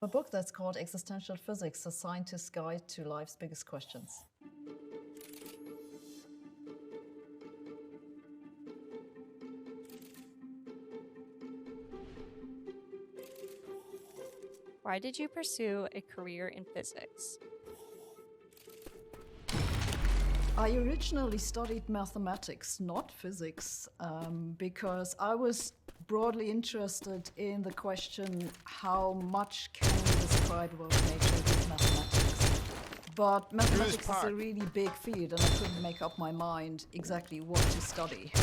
A book that's called Existential Physics, A Scientist's Guide to Life's Biggest Questions. Why did you pursue a career in physics? I originally studied mathematics, not physics, because I was broadly interested in the question, how much can we describe about nature with mathematics? But mathematics is a really big field, and I couldn't make up my mind exactly what to study.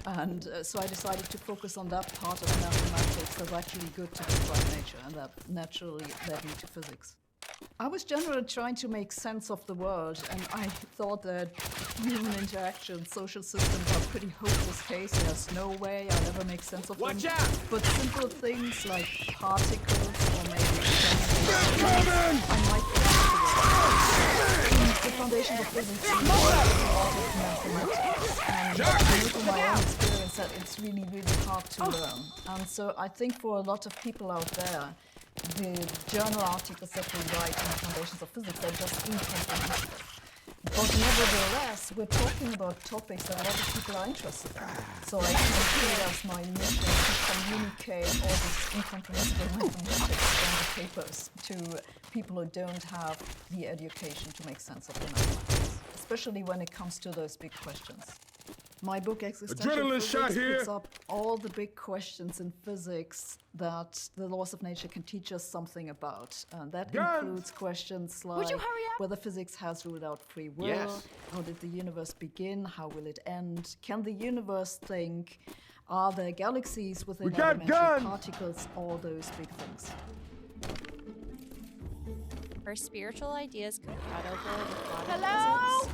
And so I decided to focus on that part of mathematics that's actually good to describe nature, and that naturally led me to physics. I was generally trying to make sense of the world, and I thought that human interaction, social systems are pretty hopeless case. There's no way I'll ever make sense of them. Watch out! But simple things like particles or maybe I might be able to. The foundations of physics is a lot of mathematics, and I know from my own experience that it's really, really hard to learn. And so I think for a lot of people out there, the journal articles that we write on the foundations of physics are just incomprehensible. But nevertheless, we're talking about topics that a lot of people are interested in. So I see it as my mission to communicate all this incomprehensible mathematics from the papers to people who don't have the education to make sense of the mathematics, especially when it comes to those big questions. My book, Existential Physics, picks up all the big questions in physics that the laws of nature can teach us something about. That includes questions like whether physics has ruled out free will, how did the universe begin, how will it end, can the universe think, are there galaxies within elementary particles, all those big things. Are spiritual ideas compatible with quantum physics?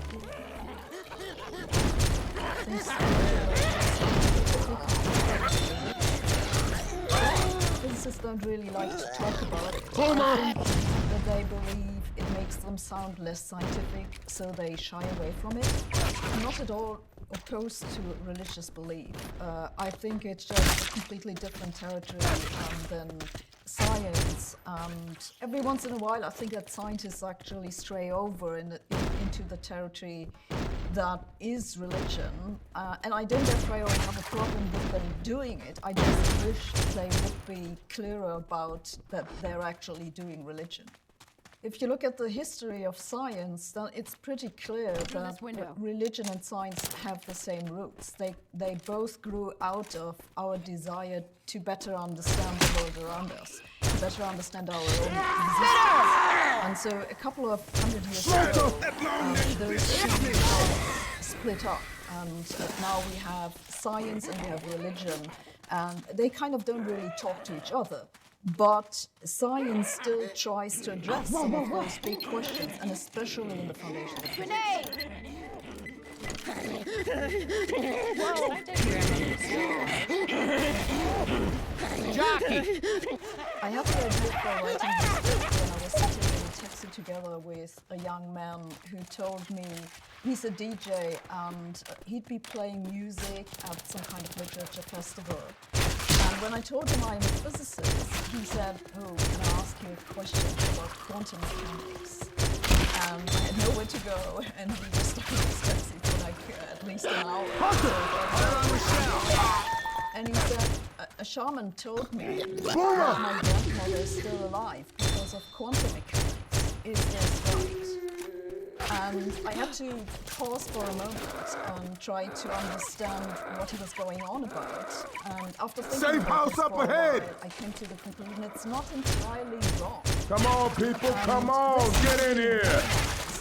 Physicists don't really like to talk about it. I think that they believe it makes them sound less scientific, so they shy away from it. I'm not at all opposed to religious belief. I think it's just a completely different territory than science, and every once in a while I think that scientists actually stray over into the territory that is religion, and I don't necessarily have a problem with them doing it. I just wish they would be clearer about that they're actually doing religion. If you look at the history of science, then it's pretty clear that religion and science have the same roots. They both grew out of our desire to better understand the world around us, to better understand our own existence. And so a couple of hundred years ago, those two split up, and now we have science and we have religion, and they kind of don't really talk to each other. But science still tries to address some of those big questions, and especially in the foundation of physics. Jockey! I had the idea for writing this book when I was sitting in a taxi together with a young man who told me he's a DJ and he'd be playing music at some kind of literature festival. And when I told him I'm a physicist, he said, "Oh, can I ask you a question about quantum mechanics?" And I had nowhere to go, and we were stuck in this taxi for like at least an hour. And he said, a shaman told me that my grandmother is still alive because of quantum mechanics. Is this right? And I had to pause for a moment and try to understand what he was going on about. And after thinking about this for a while, I came to the conclusion it's not entirely wrong. Come on, people, come on, get in here!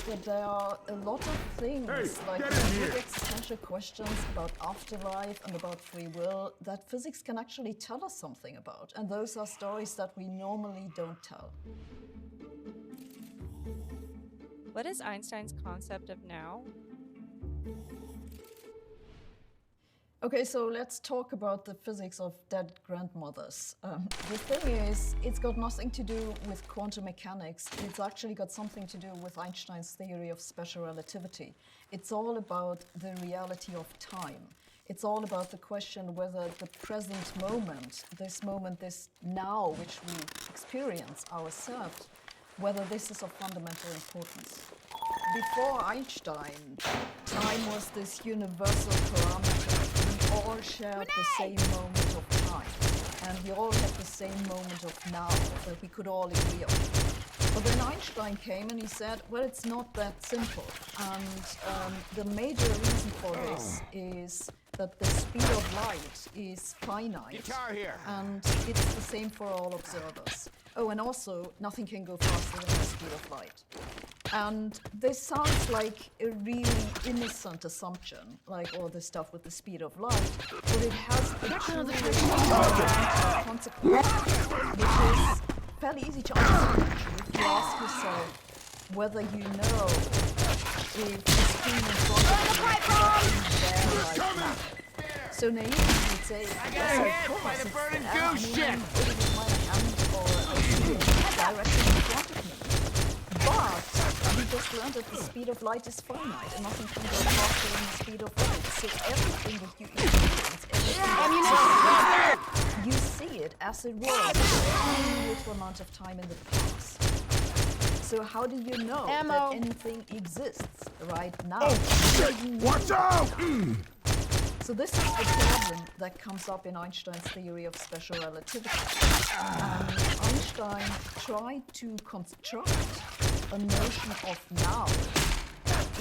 That there are a lot of things, like big existential questions about afterlife and about free will, that physics can actually tell us something about. And those are stories that we normally don't tell. What is Einstein's concept of now? Okay, so let's talk about the physics of dead grandmothers. The thing is, it's got nothing to do with quantum mechanics. It's actually got something to do with Einstein's theory of special relativity. It's all about the reality of time. It's all about the question whether the present moment, this now which we experience ourselves, whether this is of fundamental importance. Before Einstein, time was this universal parameter. We all shared the same moment of time, and we all had the same moment of now that we could all agree on. But then Einstein came and he said, well, it's not that simple. And the major reason for this is that the speed of light is finite. Guitar here. And it's the same for all observers. Oh, and also, nothing can go faster than the speed of light. And this sounds like a really innocent assumption, like all this stuff with the speed of light, but it has a truly consequence, which is fairly easy to answer, actually, if you ask yourself whether you know if the screen in front of you is there like that. So naively you'd say, I got hit by the burning goose shit! Directly in front of me. But we just learned that the speed of light is finite and nothing can go faster than the speed of light. So everything that you experience, everything you see it as it was a very little amount of time in the past. So how do you know that anything exists right now? Oh shit! Watch out! So this is the problem that comes up in Einstein's theory of special relativity. Einstein tried to construct a notion of now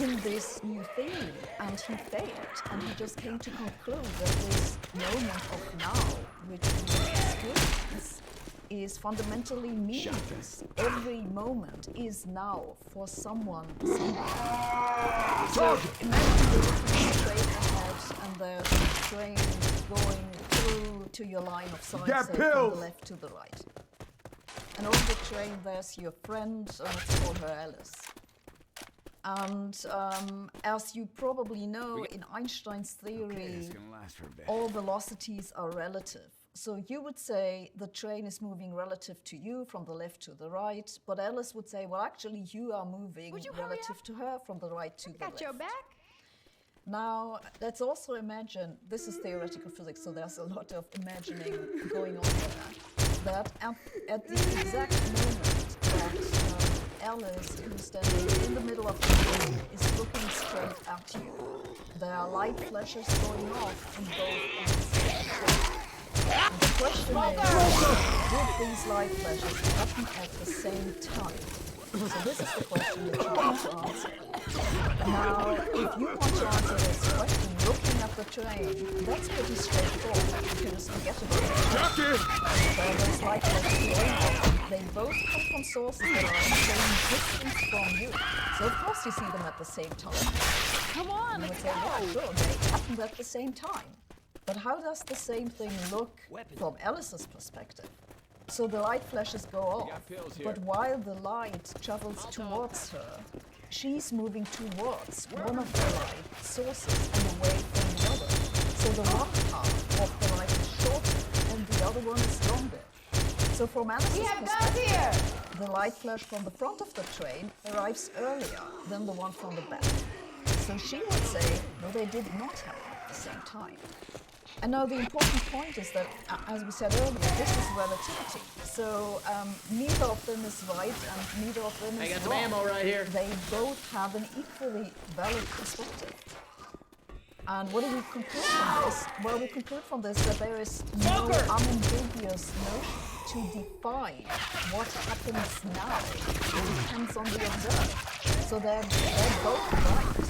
in this new theory, and he failed. And he just came to conclude that this moment of now, which we experience, is fundamentally meaningless. Every moment is now for someone, somewhere. So imagine you're looking straight ahead and there's a train going through to your line of sight, say from the left to the right. And on the train there's your friend, let's call her Alice. And as you probably know, in Einstein's theory, all velocities are relative. So you would say the train is moving relative to you from the left to the right, but Alice would say, well, actually you are moving relative to her from the right to the left. Got your back? Now, let's also imagine, this is theoretical physics, so there's a lot of imagining going on there, that at the exact moment that Alice, who's standing in the middle of the train, is looking straight at you, there are light flashes going off in both ends of the train. And the question is, did these light flashes happen at the same time? So this is the question that you want to answer. Now, if you want to answer this question looking at the train, that's pretty straightforward. You can just forget about it. Those light flashes going off, they both come from sources that are the same distance from you. So of course you see them at the same time. Come on, You would say, yeah, sure, they happened at the same time. But how does the same thing look from Alice's perspective? So the light flashes go off, but while the light travels towards her, she's moving towards one of the light sources and away from the other. So the one half of the light is shorter and the other one is longer. So from Alice's perspective, the light flash from the front of the train arrives earlier than the one from the back. So she would say, no, they did not happen at the same time. And now the important point is that, as we said earlier, this is relativity. So neither of them is right and neither of them is wrong. ammo right here. They both have an equally valid perspective. And what do we conclude from this? Well, we conclude from this that there is no unambiguous notion to define what happens now. It depends on the observer. So they're both right.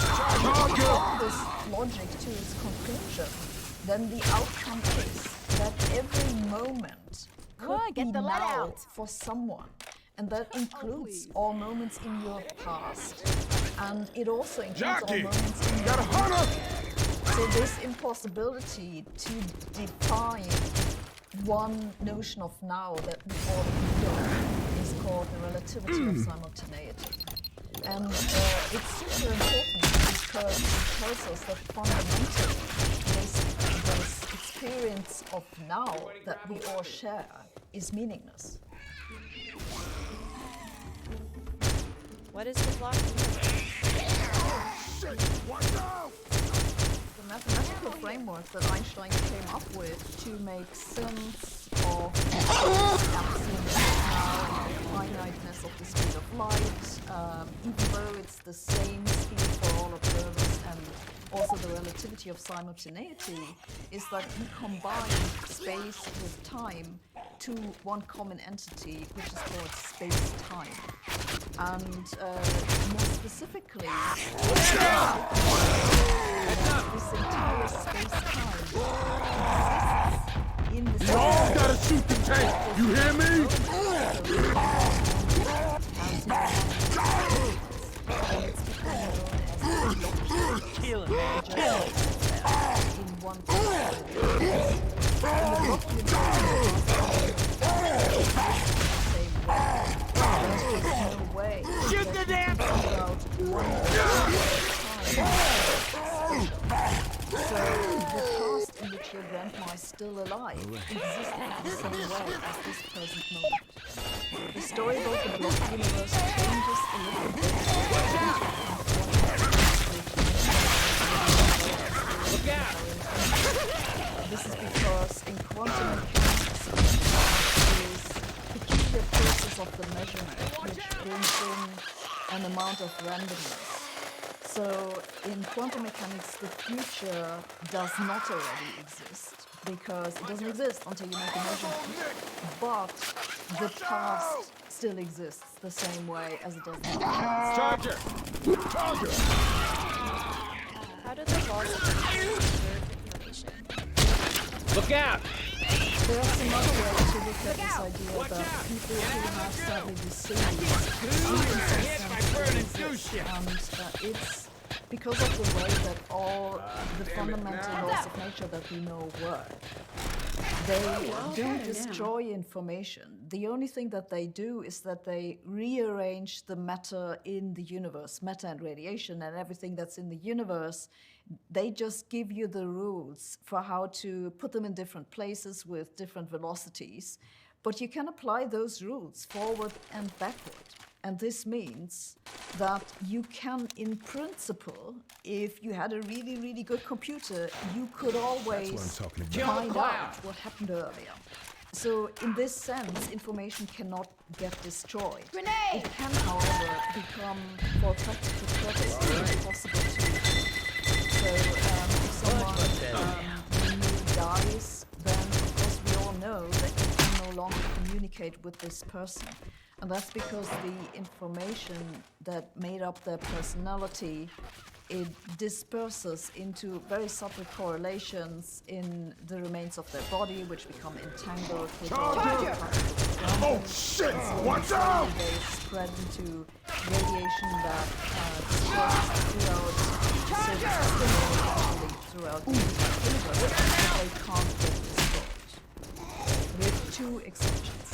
So if you apply this logic to its conclusion, then the outcome is that every moment could be now for someone. And that includes all moments in your past. And it also includes all moments in your future. So this impossibility to define one notion of now that we all know is called the relativity of simultaneity. And it's super important because it tells us that fundamentally this experience of now that we all share is meaningless. What is the block? Shit! Watch out! mathematical framework that Einstein came up with to make sense of absolute finiteness of the speed of light, even though it's the same speed for all observers, and also the relativity of simultaneity, is that we combine space with time to one common entity, which is called space-time. And more specifically, this entire space-time exists in the You all gotta shoot the tank. You hear me? Kill him, man. Kill him. In one place. Shoot the damn! So the past in which your grandma is still alive exists in the same way as this present moment. The story about the block universe changes a little bit. Look out! This is because in quantum mechanics, is peculiar process of the measurement, which brings in an amount of randomness. So in quantum mechanics, the future does not already exist because it doesn't exist until you make a measurement. But the past still exists the same way as it does in the past. Charger! Charger! How do the laws of physics preserve information? Look out! There are some other ways to look at this idea that people who have sadly disease and it's because of the way that all the fundamental laws of nature that we know work. They don't destroy information. The only thing that they do is that they rearrange the matter in the universe, matter and radiation and everything that's in the universe. They just give you the rules for how to put them in different places with different velocities. But you can apply those rules forward and backward. And this means that you can, in principle, if you had a really, really good computer, you could always find out what happened earlier. So in this sense, information cannot get destroyed. It can, however, become, for practical purposes, impossible to. So if someone dies, then of course we all know that you can no longer communicate with this person. And that's because the information that made up their personality, it disperses into very subtle correlations in the remains of their body, which become entangled with all the particles. Oh shit! So Watch out! They spread into radiation that disperses throughout the system or actually throughout the universe, but they can't get destroyed. With two exceptions.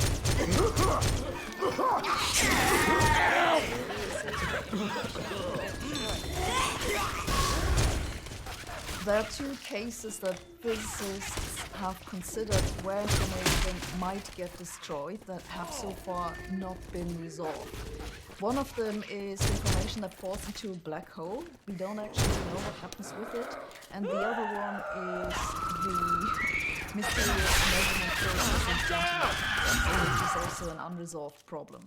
There are two cases that physicists have considered where information might get destroyed that have so far not been resolved. One of them is information that falls into a black hole. We don't actually know what happens with it. And the other one is the mysterious measurement process in quantum mechanics, which is also an unresolved problem.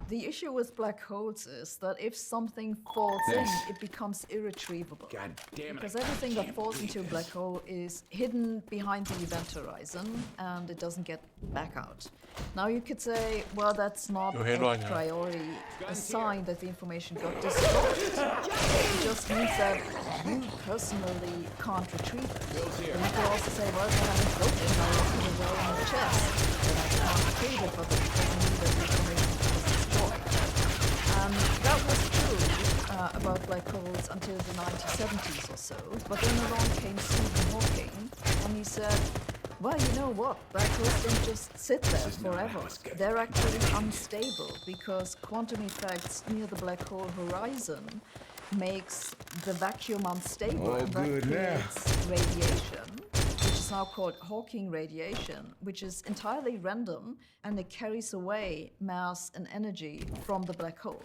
The issue with black holes is that if something falls in, it becomes irretrievable. God damn it. Because everything that falls into a black hole is hidden behind the event horizon and it doesn't get back out. Now you could say, well, that's not a priori a sign that the information got destroyed. It just means that you personally can't retrieve it. And you could also say, well, if I haven't broken it, I locked it away in the chest. Then I can't retrieve it, but it doesn't mean that the information was destroyed. And that was true about black holes until the 1970s or so. But then along came Stephen Hawking, and he said, well, you know what? Black holes don't just sit there forever. They're actually unstable because quantum effects near the black hole horizon makes the vacuum unstable. And that creates radiation, which is now called Hawking radiation, which is entirely random and it carries away mass and energy from the black hole.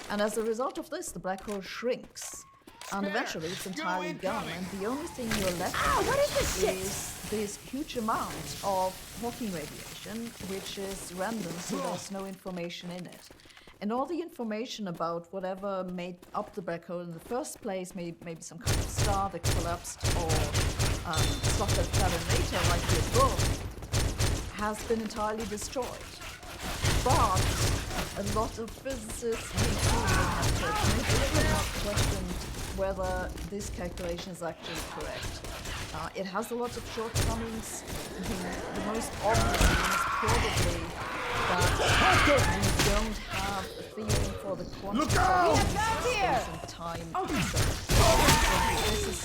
And as a result of this, the black hole shrinks. And eventually it's entirely gone, and the only thing you're left with is this huge amount of Hawking radiation, which is random, so there's no information in it. And all the information about whatever made up the black hole in the first place, maybe some kind of star that collapsed, or stuff that fell in later, like the above, has been entirely destroyed. But a lot of physicists, including have questioned whether this calculation is actually correct. It has a lot of shortcomings. The most obvious one is probably that we don't have a theory for the quantum space and time. This is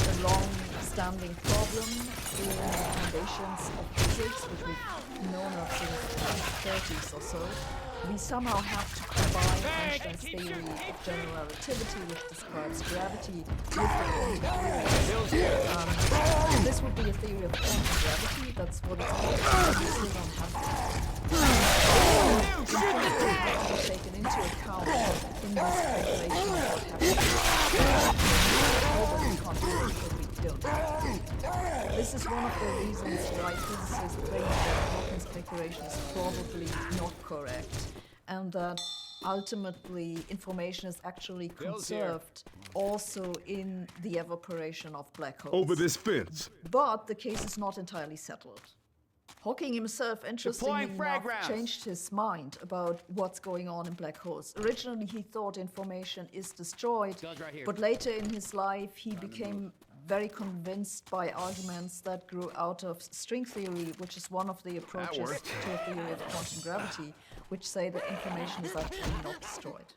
a long-standing problem in the foundations of physics, which we've known of since the 30s or so. We somehow have to combine Einstein's theory of general relativity, which describes gravity, with the quantum theory. This would be a theory of quantum gravity. That's what it's called. We still don't have to be taken into account in this calculation of what happens. This is one of the reasons why physicists think that Hawking's calculation is probably not correct, and that ultimately information is actually conserved also in the evaporation of black holes. Over this fence. But the case is not entirely settled. Hawking himself, interestingly enough, changed his mind about what's going on in black holes. Originally, he thought information is destroyed, but later in his life, he became very convinced by arguments that grew out of string theory, which is one of the approaches to a theory of quantum gravity, which say that information is actually not destroyed.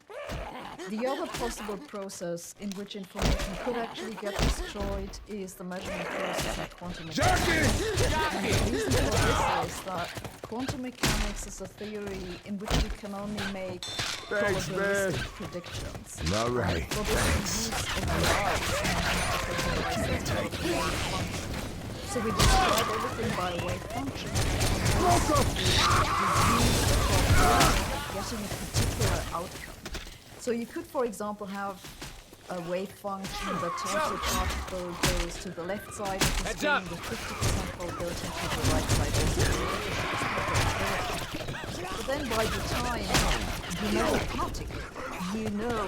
The other possible process in which information could actually get destroyed is the measurement process in quantum mechanics. And the reason for this is that quantum mechanics is a theory in which we can only make probabilistic predictions. All right. For this, we use a function. So we describe everything by a wave function. Getting a particular outcome. So you could, for example, have a wave function that tells the particle goes to the left side of the screen with 50% probability to the right side of the screen. But then by the time you know the particle, you know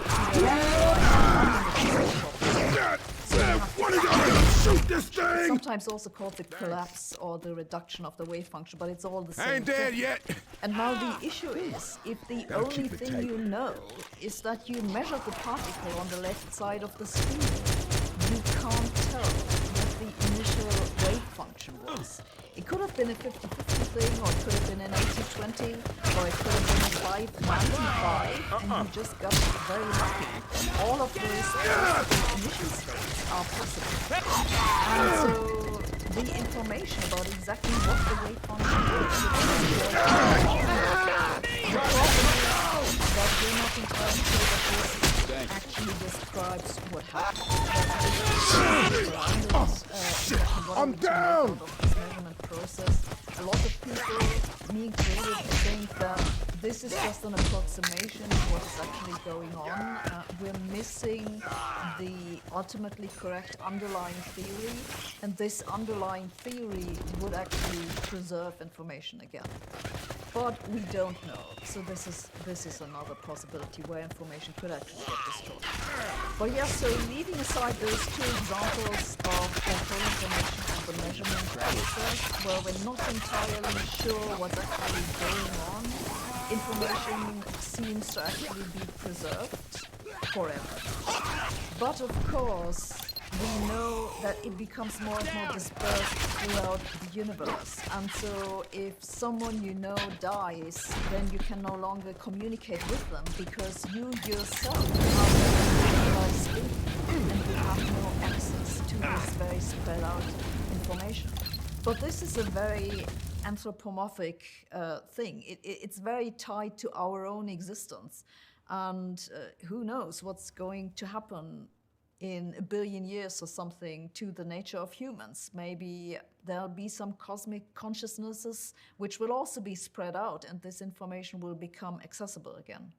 Shoot this thing! It's sometimes also called the collapse or the reduction of the wave function, but it's all the same. I ain't dead yet. And now the issue is, if the only thing you know is that you measured the particle on the left side of the screen, you can't tell what the initial wave function was. It could have been a 50-50 thing, or it could have been an 80-20, or it could have been a 5-95, and you just got very lucky. All of those initial states are possible. And so the information about exactly what the wave function is the problem is that we're not entirely sure that this actually describes what happened. I'm down! Process. A lot of people, me included, think that this is just an approximation of what is actually going on. We're missing the ultimately correct underlying theory, and this underlying theory would actually preserve information again. But we don't know, so this is another possibility where information could actually get destroyed. But yes, so leaving aside those two examples of control information and the measurement process, where we're not entirely sure what's actually going on, information seems to actually be preserved forever. But of course, we know that it becomes more and more dispersed throughout the universe. And so if someone you know dies, then you can no longer communicate with them because you yourself are asleep and you have no access to this very spread out information. But this is a very anthropomorphic thing. It's very tied to our own existence. And who knows what's going to happen in 1 billion years or something to the nature of humans. Maybe there'll be some cosmic consciousnesses which will also be spread out and this information will become accessible again.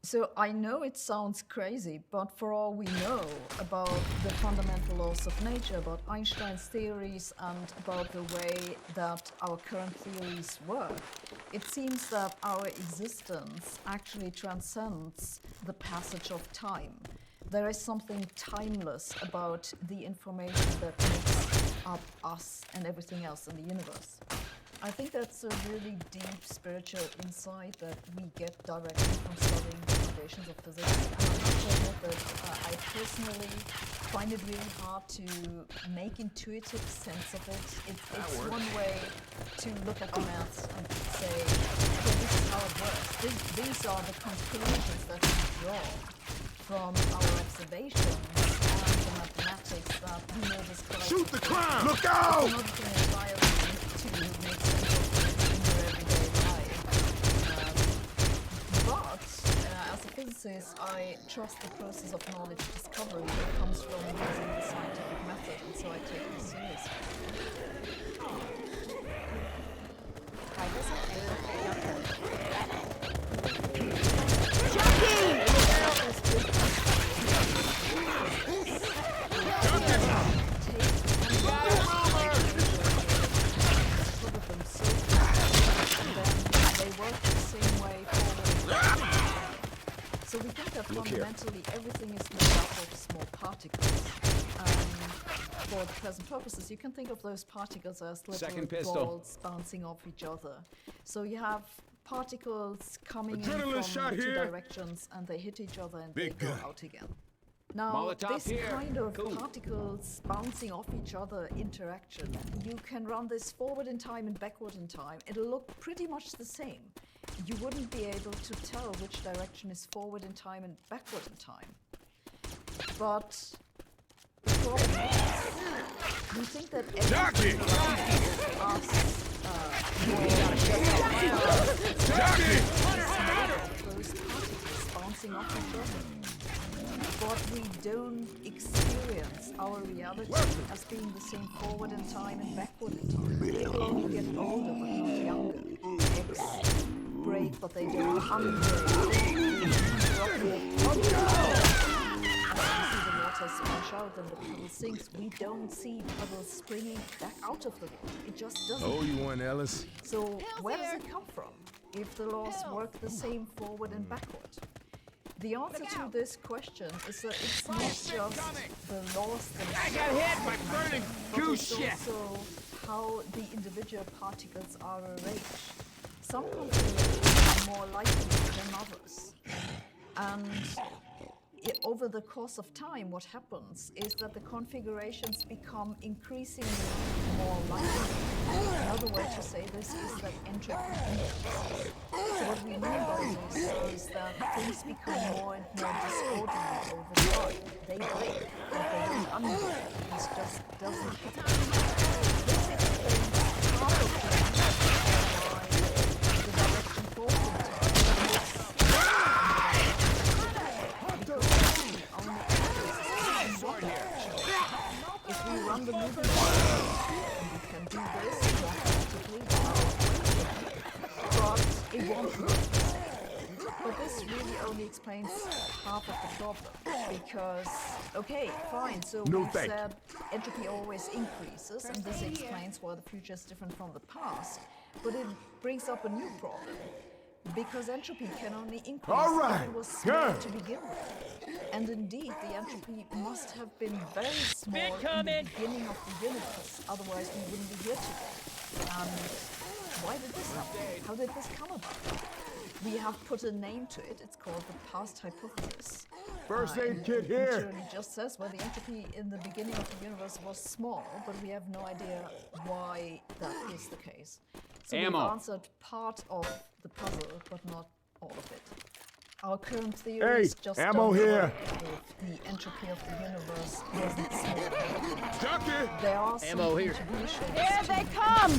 So I know it sounds crazy, but for all we know about the fundamental laws of nature, about Einstein's theories, and about the way that our current theories work, it seems that our existence actually transcends the passage of time. There is something timeless about the information that makes up us and everything else in the universe. I think that's a really deep spiritual insight that we get directly from studying the foundations of physics. And I have to admit that I personally find it really hard to make intuitive sense of it. It's one way to look at the maths and say, okay, this is how it works. These are the conclusions that we draw from our observations and the mathematics that we know this correctly. Shoot the clown! Look out! It's not entirely to make sense of it in your everyday life. But as a physicist, I trust the process of knowledge discovery that comes from using the scientific method, and so I take it seriously. Why doesn't anyone So we think that fundamentally everything is made up of small particles. For the present purposes, you can think of those particles as little balls bouncing off each other. So you have particles coming in from two directions, and they hit each other and they go out again. Now, this kind of particles bouncing off each other interaction, you can run this forward in time and backward in time. It'll look pretty much the same. You wouldn't be able to tell which direction is forward in time and backward in time. But the problem is, we think that everything around us those particles bouncing off each other. But we don't experience our reality as being the same forward in time and backward in time. People only get older but not younger. Eggs break but they don't unbreak. As we see the water splash out and the puddle sinks, we don't see puddles springing back out of the water. It just doesn't. Oh, you want Ellis? So where does it come from if the laws work the same forward and backward? The answer to this question is that it's not just the laws themselves. I got hit by burning goose shit. It's also how the individual particles are arranged. Some configurations are more likely than others. And over the course of time, what happens is that the configurations become increasingly more likely. Another way to say this is that entropy increases. So what we mean by this is that things become more and more disorderly over time. They break, but they don't unbreak. This just doesn't happen. This explains part of the reason why the direction forward in time if we run the movement, and we can do this automatically, but it won't work. But this really only explains half of the problem, because, okay, fine, so we said entropy always increases, and this explains why the future is different from the past, but it brings up a new problem. Because entropy can only increase if it was small to begin with. And indeed, the entropy must have been very small in the beginning of the universe, otherwise we wouldn't be here today. Why did this happen? How did this come about? We have put a name to it. It's called the past hypothesis. First aid kit here. It literally just says where the entropy in the beginning of the universe was small, but we have no idea why that is the case. So we've answered part of the puzzle, but not all of it. Our current theories just don't work if the entropy of the universe wasn't small. There are some contributions. Here they come!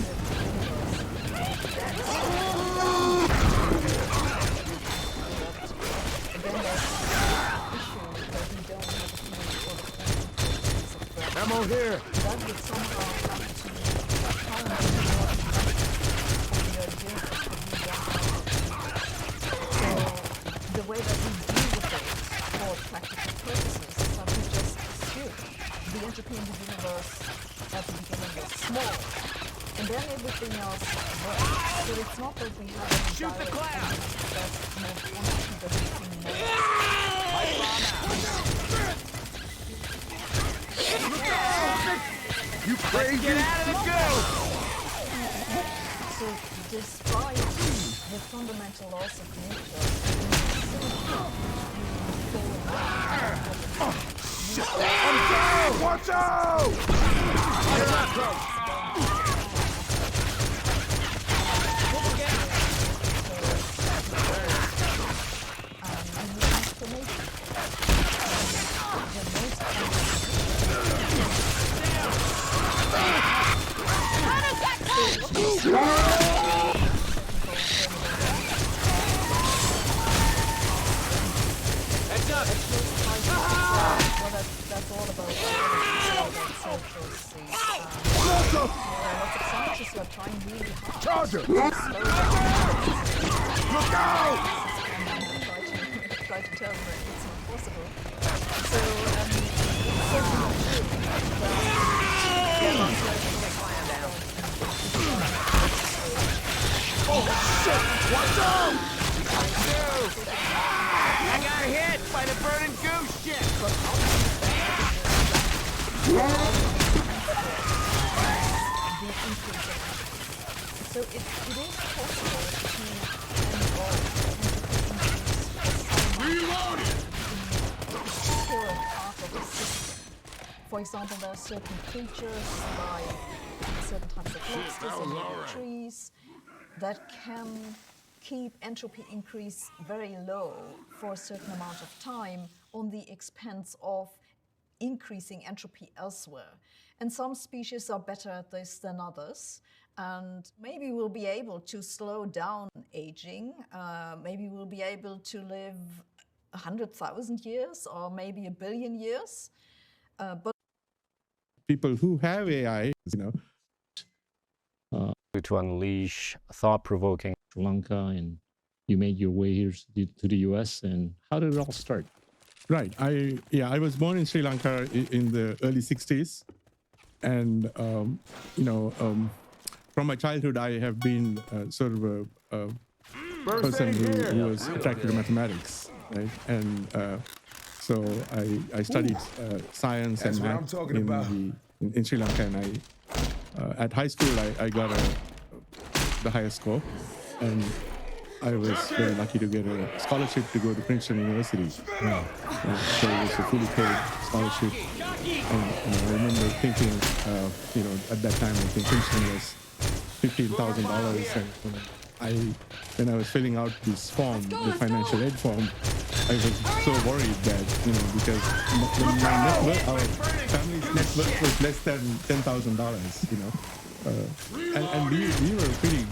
Again, there's an issue that we don't have a theory for the quantum properties of gravity. Ammo here! That would somehow have to account for the idea that we don't have. So the way that we then everything else works. So it's not that we have any Shoot the direct cloud! evidence that no quantity doesn't seem more. You crazy? Get out of the goo! So despite the fundamental laws of nature, I'm down! Watch out! Heads up! Well, that's all about self-see. Lots of scientists are trying really hard Charger! to slow down. Look out! Try to tell them that it's impossible. So, it's certainly true Oh shit! Watch out! I got hit by the burning goose ship! So it is possible to Reloaded! core part of the system. For example, there are certain creatures, like certain types of lobsters and little trees, that can keep entropy increase very low for a certain amount of time on the expense of increasing entropy elsewhere. And some species are better at this than others. And maybe we'll be able to slow down aging. Maybe we'll be able to live 100,000 years or maybe 1 billion years. But people who have AI, to unleash thought-provoking Sri Lanka, and you made your way here to the US. And how did it all start? right? I was born in Sri Lanka in the early '60s, and from my childhood, I have been sort of a person who was attracted to mathematics, right? And so I studied science That's and what I'm math talking about. in Sri Lanka, and at high school I got the highest score, and I was very lucky to get a scholarship to go to Princeton University. So it was a fully paid scholarship, and I remember thinking, at that time I think Princeton was $15,000, and when I was filling out this form, the financial aid form, I was so worried that, because our family's net worth was less than $10,000, and we were a pretty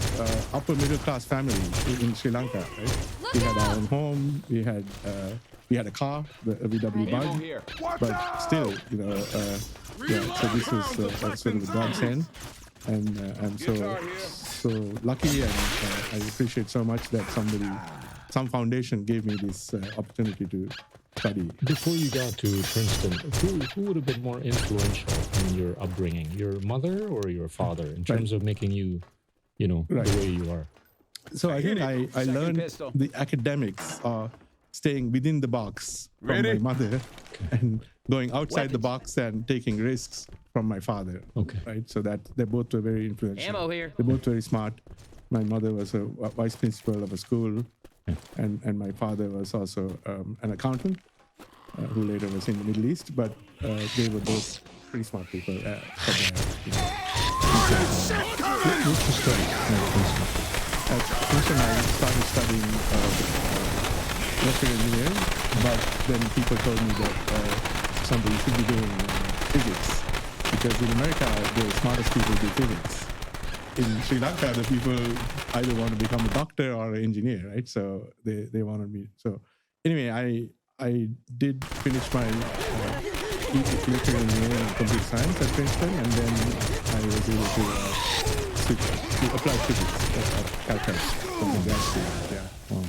upper middle class family in Sri Lanka, right? We had our own home, we had a car, the VW Bug, but still, so this was sort of a godsend, and I'm so lucky, and I appreciate so much that some foundation gave me this opportunity to study. Before you got to Princeton, who would have been more influential in your upbringing, your mother or your father, in terms of making you, the way you are? So I think I learned pistol. the academics are staying within the box from my mother, and going outside the box and taking risks from my father. Okay. Right. So that they both were very influential. Ammo here. They're both very smart. My mother was a vice principal of a school, and my father was also an accountant who later was in the Middle East. But they were both pretty smart people. What's the story at Princeton? At Princeton, I started studying electrical engineering, but then people told me that somebody should be doing physics, because in America, the smartest people do physics. In Sri Lanka, the people either want to become a doctor or an engineer, right? So they wanted me. So anyway, I did finish my electrical engineering and computer science at Princeton, and then I was able to switch to applied physics at Caltech from the grad school. Yeah. Wow.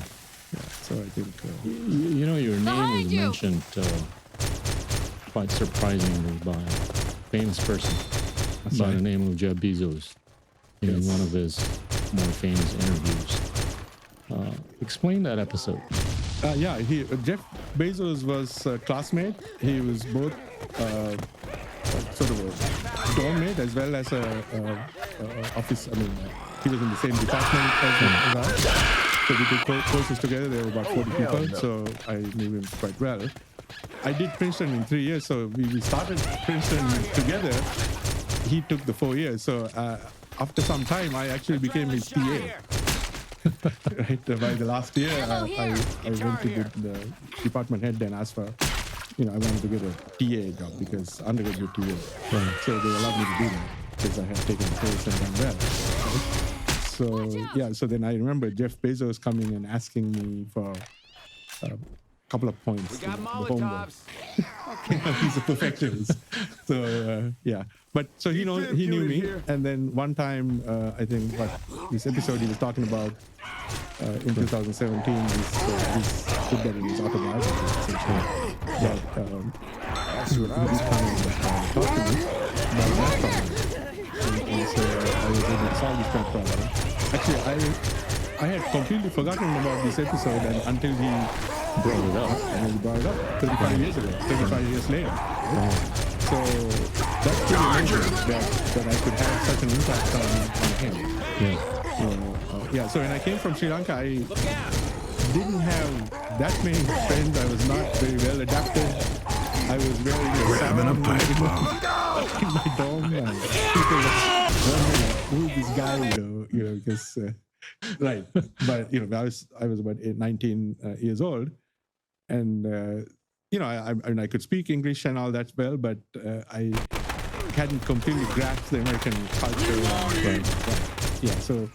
Yeah. So I think. Your name was mentioned quite surprisingly by a famous person by the name of Jeff Bezos. in one of his more famous interviews. Explain that episode. Yeah, Jeff Bezos was a classmate. He was both sort of a dorm mate as well as a office. I mean, he was in the same department as I. So we did courses together. There were about 40 people, so I knew him quite well. I did Princeton in 3 years, so we started Princeton together. He took the 4 years, so after some time, I actually became his PA. Right, by the last year, I went to the department head and asked for, I wanted to get a TA job because undergraduate TA. Right. So they allowed me to do that because I had taken the course and done well. Right? So then I remember Jeff Bezos coming and asking me for a couple of points. We got the homework. Molotovs. He's a perfectionist. So yeah, but so he knew me, and then one time I think this episode he was talking about in 2017. He's put that in his autobiography essentially. That's what I was talking to me about that problem, and so I was able to solve this problem. Actually, I had completely forgotten about this episode until he brought it up. And he brought it up 35 years ago, 35 years later. Right? So that's pretty amazing that I could have such an impact on him. Yeah. So when I came from Sri Lanka, I didn't have that many friends. I was not very well adapted. I was very Grabbing a pipe bomb in my dorm. And people were wondering, who is this guy? Because. Right, but I was about 19 years old, and I could speak English and all that well, but I hadn't completely grasped the American culture. Yeah, so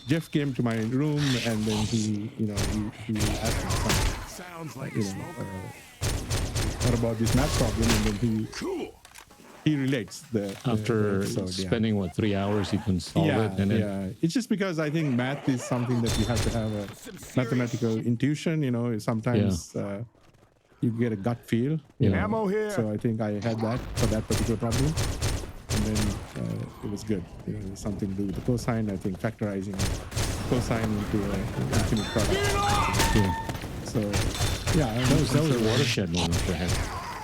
Jeff came to my room, and then he asked me something. Sounds like what about this math problem, and then he relates after spending 3 hours you can solve it, and then it's just because I think math is something that you have to have a mathematical intuition. Sometimes you get a gut feel. Ammo here. So I think I had that for that particular problem, and then it was good. It was something to do with the cosine. I think factorizing cosine into an infinite product. So that was a watershed moment for him.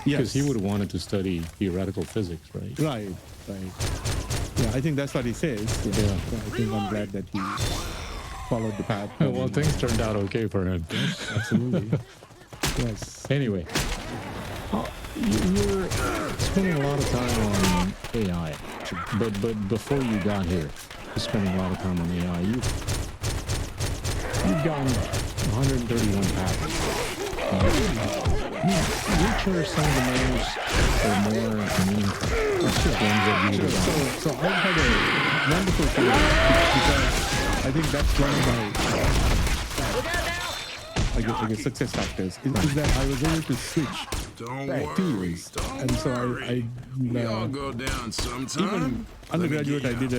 Because he would have wanted to study theoretical physics, right? Right. Yeah, I think that's what he says. Yeah. I think I'm glad that he followed the path. Well, things turned out okay for him. Yes, absolutely. Yes. Anyway, you're spending a lot of time on AI, but before you got here, you're spending a lot of time on AI. You've gotten 131 patents. Which are some of the most or more meaningful things that you would have? So I've had a wonderful career because I think that's one of my success factors is that I was able to switch fields, and so we all go down sometime. Even undergraduate, I did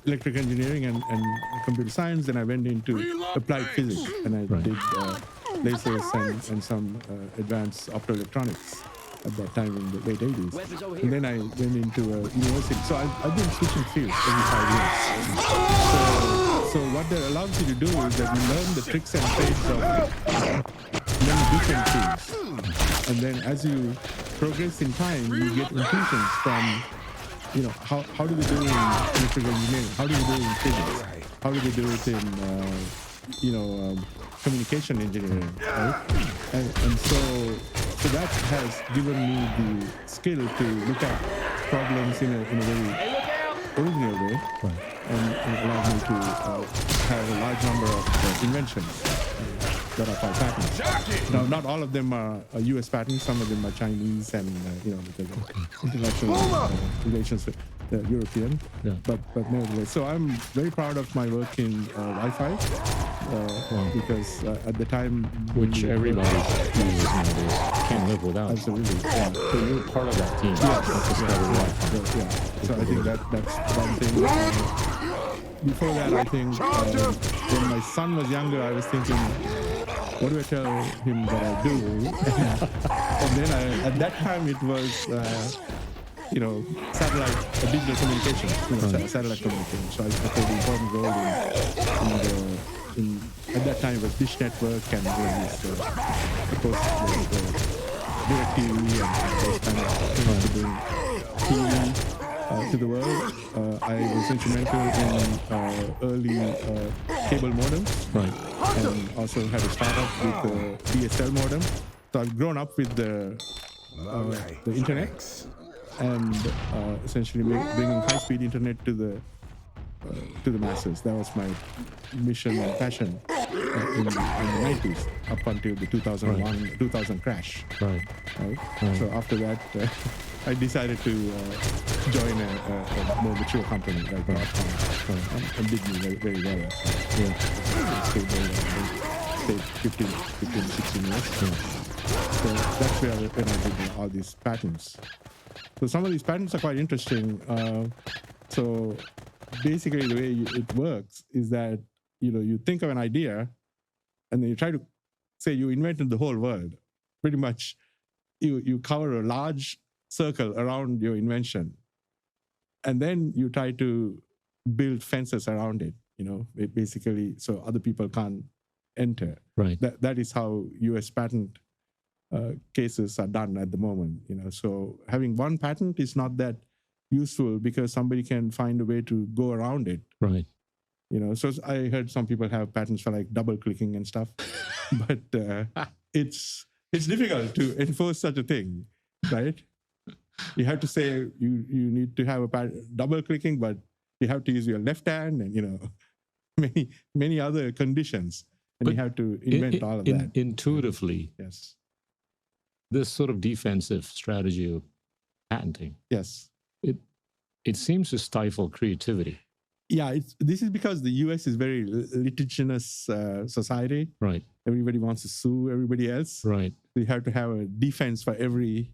electric engineering and computer science. Then I went into applied physics, and I did lasers and some advanced optoelectronics at that time in the late 80s. And then I went into a university. So I've been switching fields every 5 years. So what that allows you to do is that you learn the tricks and trades of many different fields. And then as you progress in time, you get intuitions from, how do we do in electrical engineering? How do we do in physics? How do we do it in, communication engineering, right? And so that has given me the skill to look at problems in a very original way, and allow me to have a large number of inventions that are called patents. Now, not all of them are U.S. patents. Some of them are Chinese, and because of international relations with the European. Yeah. But nevertheless, so I'm very proud of my work in Wi-Fi because at the time, which everybody uses nowadays, can't live without. Absolutely. Yeah. So you're part of that team. Yeah. So I think that's one thing. Before that, I think when my son was younger, I was thinking, what do I tell him that I do? And then at that time, it was satellite digital communication, satellite communication. So I played an important role in at that time it was Dish Network and of course the DirecTV and those kind of things to bring TV to the world. I was instrumental in early cable modems, and also had a startup with the DSL modem. So I've grown up with the internet and essentially bringing high-speed internet to the masses. That was my mission and passion in the 90s up until the 2000 crash. Right. So after that, I decided to join a more mature company like Broadcom, and did me very, very well. Stayed there, stayed 15, 16 years. So that's where when I did all these patents. So some of these patents are quite interesting. So basically the way it works is that, you think of an idea and then you try to say you invented the whole world. Pretty much you cover a large circle around your invention. And then you try to build fences around it, basically so other people can't enter. Right. That is how US patent cases are done at the moment. So having one patent is not that useful because somebody can find a way to go around it. Right. So I heard some people have patents for like double clicking and stuff, but it's difficult to enforce such a thing, right? You have to say you need to have a double clicking, but you have to use your left hand and many other conditions, and but you have to invent all of that. Intuitively, yes. This sort of defensive strategy of patenting, yes, it seems to stifle creativity. Yeah, this is because the US is very litigious society. Right. Everybody wants to sue everybody else. Right. So you have to have a defense for every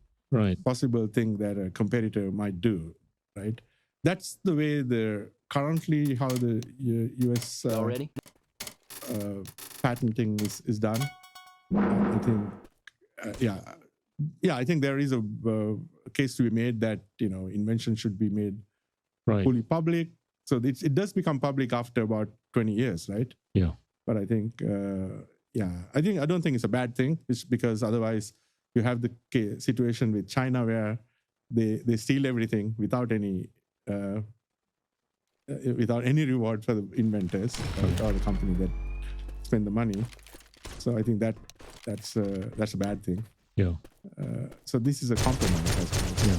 possible thing that a competitor might do. Right. That's the way currently how the US patenting is done. I think, I think there is a case to be made that invention should be made fully public. So it does become public after about 20 years, right? Yeah. But I think, I don't think it's a bad thing. It's because otherwise you have the situation with China where they steal everything without any reward for the inventors or the company that spend the money. So I think that's a bad thing. Yeah. So this is a compromise, I suppose. Yeah.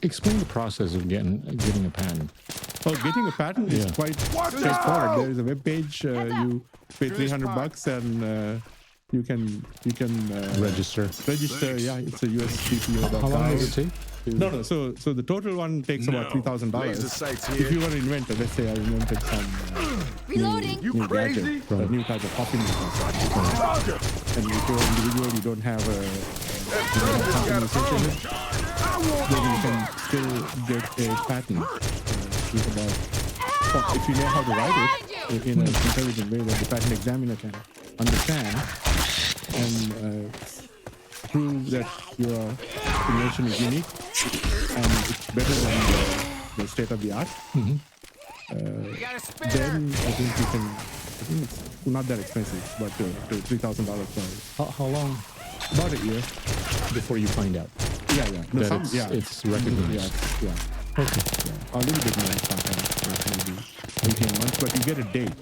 Explain the process of getting a patent. Oh, getting a patent is quite straightforward. There is a web page. You pay $300 and you can register. Yeah, it's a USPTO.gov. How long does it take? No. So the total one takes about $3,000. If you want to invent it, let's say I invented some new gadget, a new type of coffee maker, and if you're an individual, you don't have a company associated, then you can still get a patent. If you know how to write it in an intelligent way that the patent examiner can understand and prove that your invention is unique and it's better than the state of the art, then I think it's not that expensive, but $3,000 for how long? About a year before you find out. Yeah. No, it's recognized. Yeah. Okay. Yeah. A little bit more sometimes, maybe 18 months, but you get a date.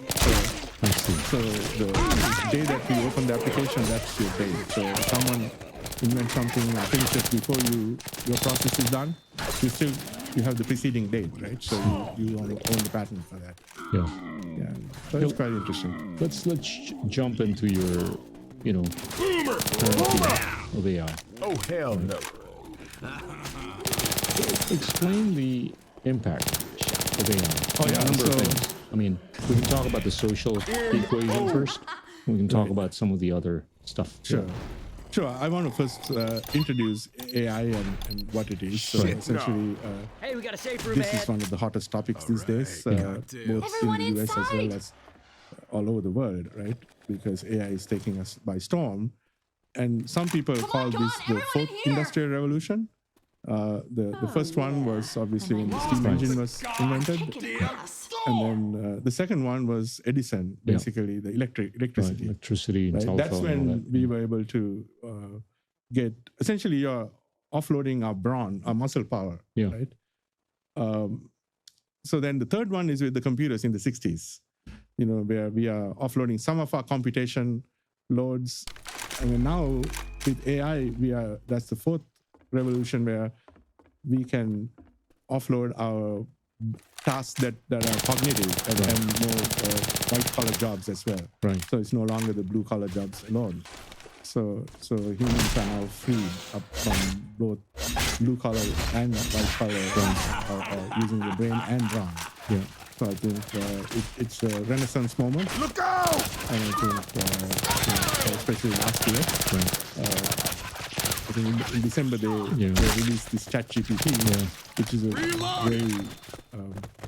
So the day that you open the application, that's your date. So if someone invents something and finishes before your process is done, you have the preceding date, right? So you own the patent for that. Yeah. So it's quite interesting. Let's jump into your of AI. Oh hell no. Explain the impact of AI. Oh yeah, a number of things. I mean, we can talk about the social equation first. We can talk about some of the other stuff. Sure. I want to first introduce AI and what it is. So essentially, hey, we got a safe room. This is one of the hottest topics these days, both in the US as well as all over the world, right? Because AI is taking us by storm. And some people call this the fourth industrial revolution. The first one was obviously when the steam engine was invented, and then the second one was Edison, basically the electricity. Electricity and telephone. That's and all when that. we were able to get essentially you're offloading our brawn, our muscle power, right? So then the third one is with the computers in the 60s, where we are offloading some of our computation loads, and then now with AI, that's the fourth revolution where we can offload our tasks that are cognitive and more white-collar jobs as well. Right. So it's no longer the blue-collar jobs alone. So humans are now freed up from both blue-collar and white-collar using the brain and brawn. Yeah. So I think it's a renaissance moment. Look out! And I think, especially last year, I think in December they released this ChatGPT, which is a very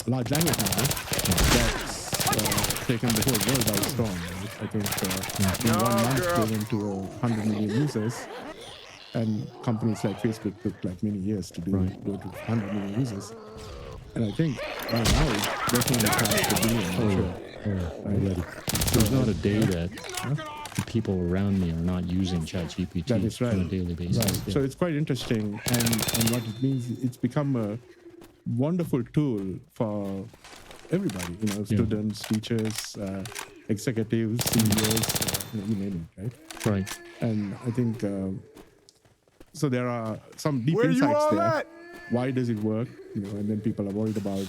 large language model that's taken the whole world by storm. Right? I think in 1 month they went to 100 million users, and companies like Facebook took like many years to go to 100 million users. And I think right now it's definitely past the billion. Already. There's not a day that the people around me are not using ChatGPT on a daily basis. Right. Yeah. So it's quite interesting, and what it means, it's become a wonderful tool for everybody. Students, teachers, executives, CEOs, you name it, right? Right. And I think so. There are some deep insights there. At? Why does it work? And then people are worried about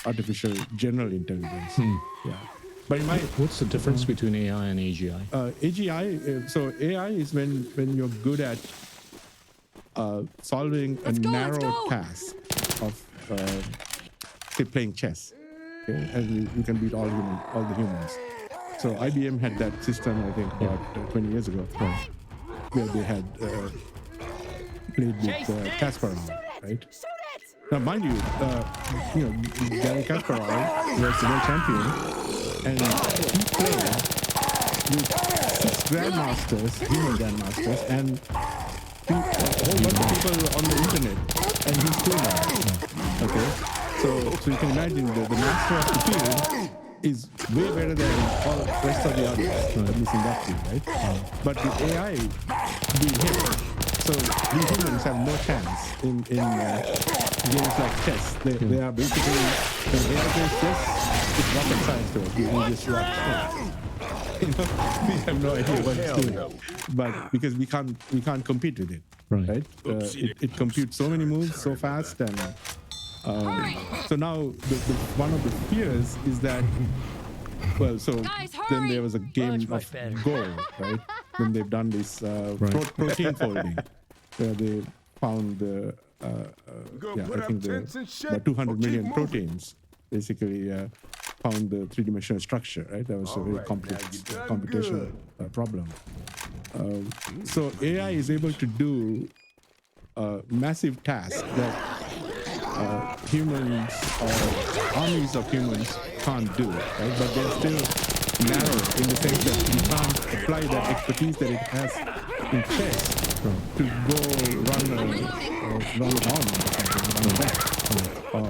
artificial general intelligence. Yeah. But what's the difference between AI and AGI? AGI, so AI is when you're good at solving a narrow task of, say, playing chess, okay? And you can beat all the humans. So IBM had that system, I think, about 20 years ago, where they had played with Kasparov, right? Now, mind you, Gary Kasparov was the world champion, and he played with 6 grandmasters, human grandmasters, and a whole bunch of people on the internet, and he's still not. Okay, so you can imagine the master of the field is way better than all the rest of the others, at least in that field, right? But the AI beat him. So we humans have no chance in games like chess. They are basically, when AI plays chess, it's rocket science to us. We just watch. We have no idea what it's doing. But because we can't compete with it, right? It computes so many moves so fast, and so now one of the fears is that, well, so then there was a game of Go, right? When they've done this protein folding, where they found I think about 200 million proteins, basically found the three-dimensional structure, right? That was a very complex computational problem. So AI is able to do massive tasks that humans or armies of humans can't do, right? But they're still narrow in the sense that you can't apply that expertise that it has in chess to go run an army or something, right? Or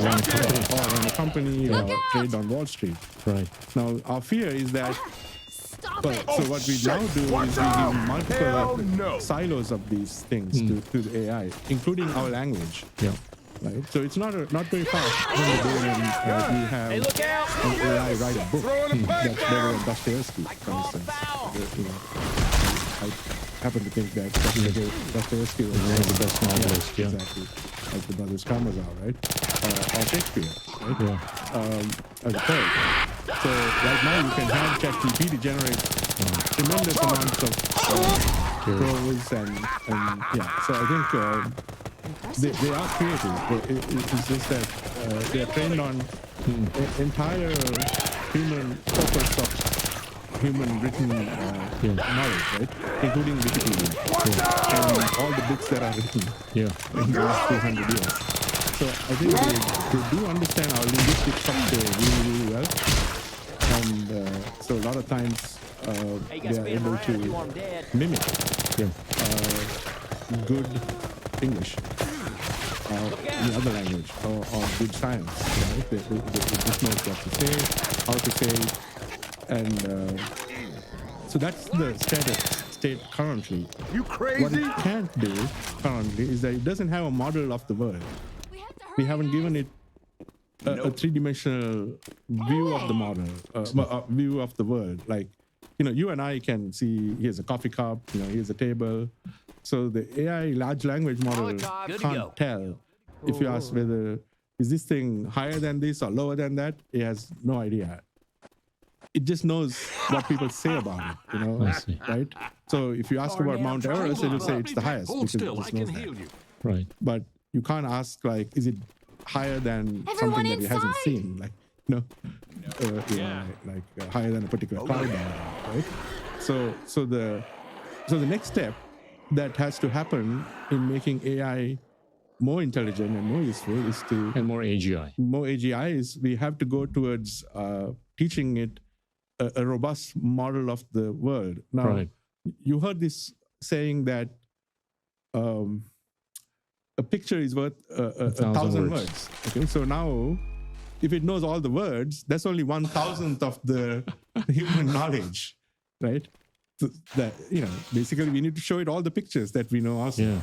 run a company or trade on Wall Street. Right. Now, our fear is that, so what we now do is we give multiple silos of these things to the AI, including our language. Yeah. Right. So it's not very fast when we have an AI write a book that's better than Dostoevsky, for instance. I happen to think that Dostoevsky was one of the best novelists. Yeah. Exactly. Like the Brothers Karamazov, right? Or Shakespeare, right? Yeah. As a poet. So right now you can have ChatGPT generate tremendous amounts of prose and yeah. So I think they are creative. It's just that they are trained on entire human corpus of human written knowledge, right? Including Wikipedia and all the books that are written in the last 200 years. So I think they do understand our linguistic structure really, really well. And so a lot of times they are able to mimic good English or the other language or good science. Right? They just knows what to say, how to say it. And so that's the state currently. You crazy? What it can't do currently is that it doesn't have a model of the world. We haven't given it a three-dimensional view of the model, view of the world. Like, you and I can see here's a coffee cup, here's a table. So the AI large language model can't tell if you ask whether is this thing higher than this or lower than that. It has no idea. It just knows what people say about it, I see. right? So if you ask about Mount Everest, it will say it's the highest because it just knows that. Right. But you can't ask like, is it higher than something that it hasn't seen? Like, higher than a particular cloud, right? So the next step that has to happen in making AI more intelligent and more useful is to more AGI. More AGI is we have to go towards teaching it a robust model of the world. Now, you heard this saying that a picture is worth a thousand words. Okay, so now if it knows all the words, that's only 1,000th of the human knowledge, right? So that basically we need to show it all the pictures that we know also. Yeah.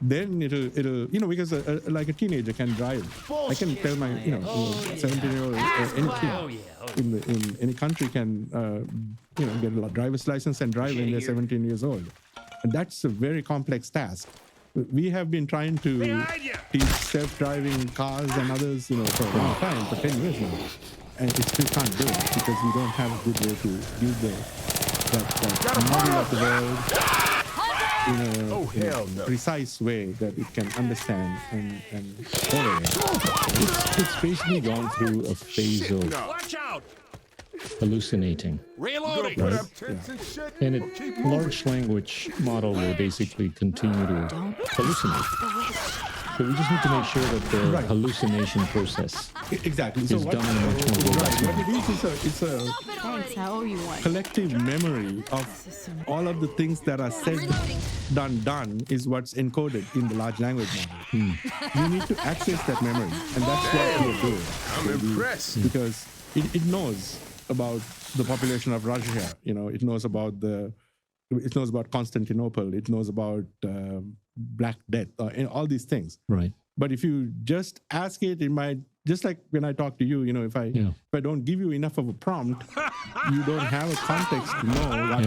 Then it'll because like a teenager can drive. I can tell my 17-year-old any kid in any country can get a driver's license and drive when they're 17 years old, and that's a very complex task. We have been trying to teach self-driving cars and others, for a long time, for 10 years now, and it still can't do it because we don't have a good way to use that model of the world in a precise way that it can understand and tolerate. It's basically gone through a phase of hallucinating. Reloading. Right? Yeah. And large language model will basically continue to hallucinate. So we just need to make sure that the hallucination process is done in a much more robust way. What it is a collective memory of all of the things that are said, done is what's encoded in the large language model. You need to access that memory, and that's what we're doing. I'm impressed. Because it knows about the population of Russia. It knows about Constantinople. It knows about Black Death, all these things. Right. But if you just ask it, it might, just like when I talk to you, if I don't give you enough of a prompt, you don't have a context to know what.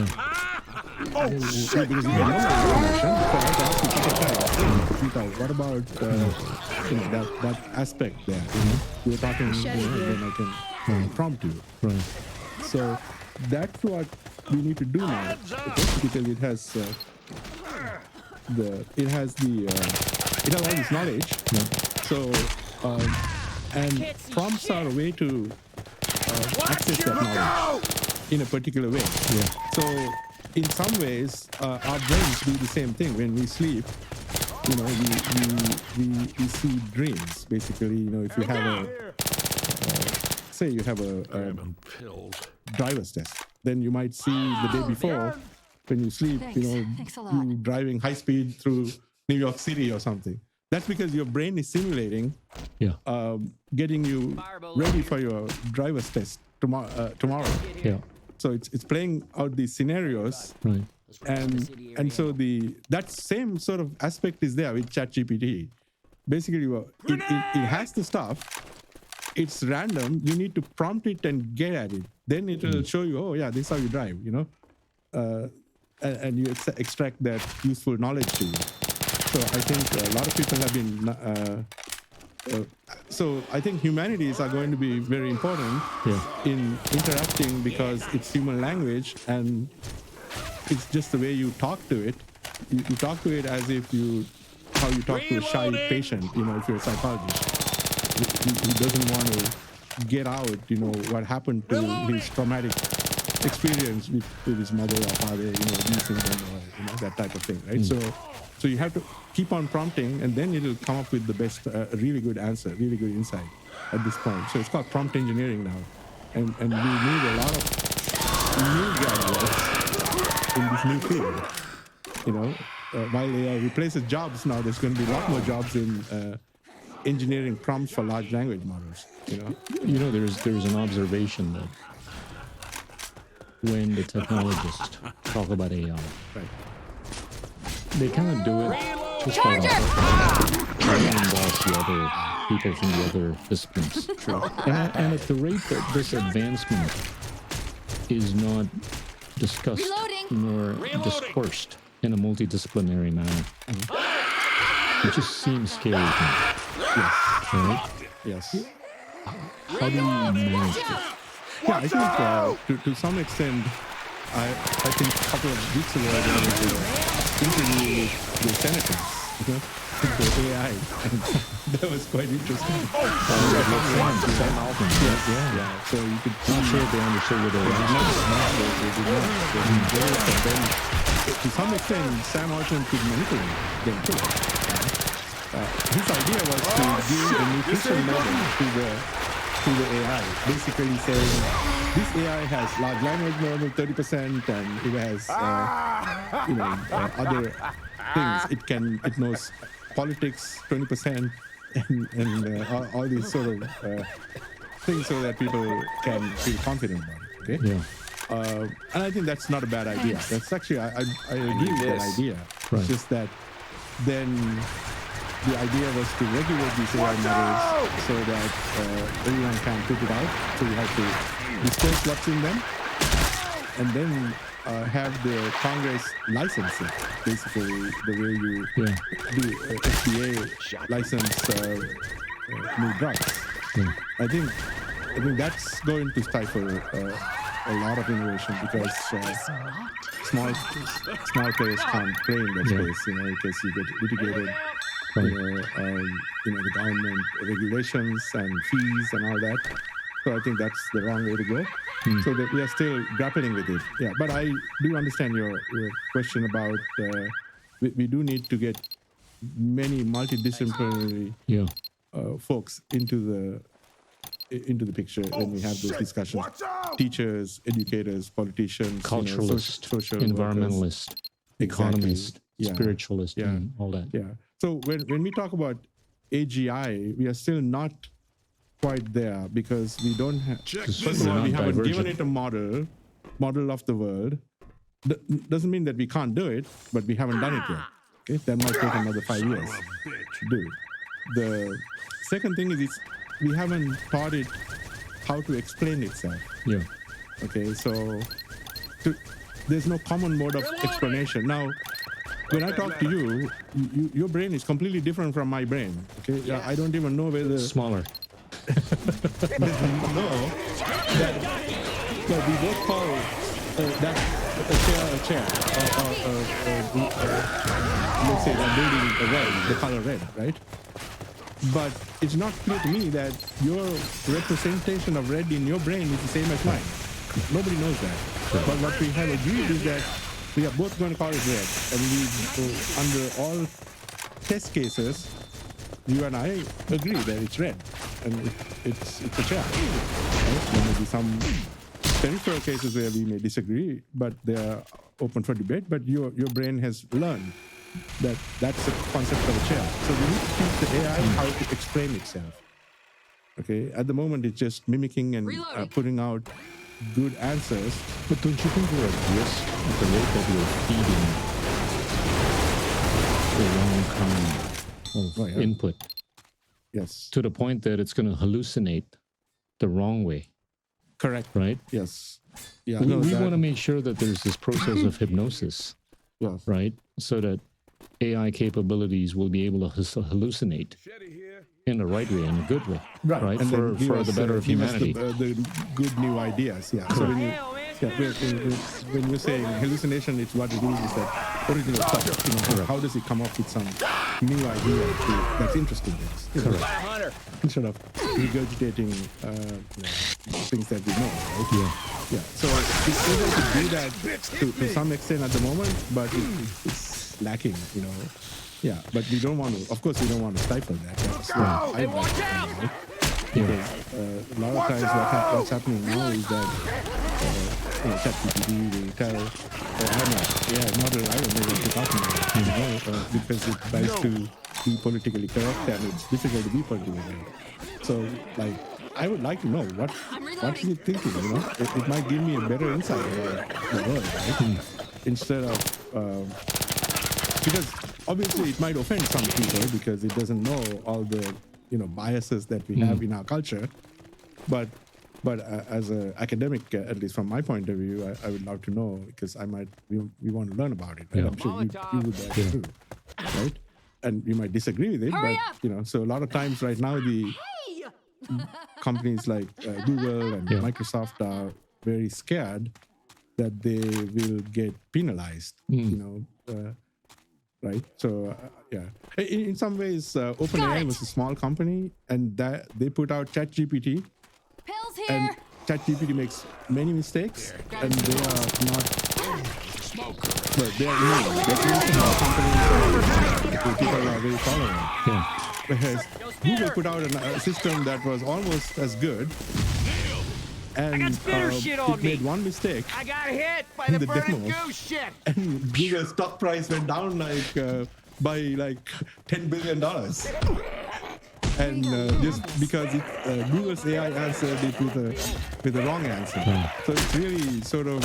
Because you don't know the information. So I have to ask you, what about that aspect there? We're talking, then I can prompt you. Right. So that's what we need to do now, because it has all this knowledge. So and prompts are a way to access that knowledge in a particular way. So in some ways, our brains do the same thing. When we sleep, we see dreams. Basically, if you have say you have a driver's test, then you might see the day before when you sleep, you driving high speed through New York City or something. That's because your brain is simulating, getting you ready for your driver's test tomorrow. Yeah. So it's playing out these scenarios, right? And so that same sort of aspect is there with ChatGPT. Basically, it has the stuff. It's random. You need to prompt it and get at it. Then it will show you, oh yeah, this is how you drive, and you extract that useful knowledge to you. So I think a lot of people have been. So I think humanities are going to be very important in interacting, because it's human language and it's just the way you talk to it. You talk to it as if how you talk to a shy patient. If you're a psychologist, he doesn't want to get out. What happened to his traumatic experience with his mother or father. Abusing them, or that type of thing, right? So you have to keep on prompting, and then it'll come up with the best, really good answer, really good insight at this point. So it's called prompt engineering now, and we need a lot of new graduates in this new field, while AI replaces jobs now, there's going to be a lot more jobs in engineering prompts for large language models. There's an observation that when the technologists talk about AI, Right. they kind of do it just by involve the other people from the other disciplines. And at the rate that this advancement is not discussed nor discoursed in a multidisciplinary manner, it just seems scary to me. Yes. Right? Yes. How do you manage it? Yeah, I think to some extent, I think a couple of weeks ago, there was an interview with the senators, the AI, and that was quite interesting. Sam Altman. Yeah. So you could Not sure if they understood what they were asking. But then, to some extent, Sam Altman could manipulate them too. His idea was to give the nutrition model to the AI, basically saying this AI has large language model 30%, and it has other things. It knows politics 20%, and all these sort of things, so that people can feel confident about it. Okay. Yeah. And I think that's not a bad idea. That's actually I agree with that idea. Right. It's just that then the idea was to regulate these AI models so that everyone can put it out. So you have to disclose what's in them, and then have the Congress license it. Basically, the way you do FDA license new drugs. Yeah. I think that's going to stifle a lot of innovation, because small players can't play in that space, because you get litigated, the government regulations and fees and all that. So I think that's the wrong way to go. So that we are still grappling with it. Yeah, but I do understand your question about we do need to get many multidisciplinary folks into the picture when we have those discussions. Teachers, educators, politicians, Culturalists, social environmentalists, workers. economists, Exactly. spiritualists, and all that. Yeah. So when we talk about AGI, we are still not quite there, because we don't have. First of all, we haven't given it a model of the world. Doesn't mean that we can't do it, but we haven't done it yet. Okay, that might take another 5 years to do. The second thing is we haven't taught it how to explain itself. Yeah. Okay, so there's no common mode of explanation. Now, when I talk to you, your brain is completely different from my brain. Okay, I don't even know whether Smaller. that we both call that a chair, or let's say that building red, the color red, right? But it's not clear to me that your representation of red in your brain is the same as mine. Nobody knows that. But what we have agreed is that we are both going to call it red, and under all test cases, you and I agree that it's red, and it's a chair. Right? There may be some peripheral cases where we may disagree, but they are open for debate. But your brain has learned that that's the concept of a chair. So we need to teach the AI how to explain itself. Okay, at the moment it's just mimicking and putting out good answers. But don't you think we're at risk at the rate that we're feeding the wrong kind of input? Yes. To the point that it's going to hallucinate the wrong way. Correct. Right? Yes. Yeah. We want to make sure that there's this process of hypnosis. Yes. Right? So that AI capabilities will be able to hallucinate in the right way, in a good way. Right? And For us, the better of give us humanity. the good new ideas. Yeah. So when you're saying hallucination, it's what it is that original thought. How does it come up with some new idea that's interesting to us? Correct. Instead of regurgitating things that we know, right? Yeah. So it's able to do that to some extent at the moment, but it's lacking, Yeah, but we don't want to. Of course, we don't want to stifle that. That's right. because a lot of times what's happening now is that ChatGPT will tell, model, I don't know what you're talking about, because it tries to be politically correct and it's difficult to be politically correct. So, like, I would like to know what is it thinking, you know? It might give me a better insight about the world, right? Instead of, because obviously it might offend some people because it doesn't know all the, biases that we have in our culture. But as an academic, at least from my point of view, I would love to know because we want to learn about it. Right? Yeah. I'm sure you would too, right? And you might disagree with it, but so a lot of times right now the companies like Google and Microsoft are very scared that they will get penalized, right? So, in some ways, OpenAI was a small company and that they put out ChatGPT. Pills here. And ChatGPT makes many mistakes and they are not, but they are immune. They're small companies and people are very tolerant. Whereas Google put out a system that was almost as good, and it made one mistake. I got hit by in the burning demo, goose shit. and Google's stock price went down by $10 billion. And just because Google's AI answered it with a wrong answer. So it's really sort of,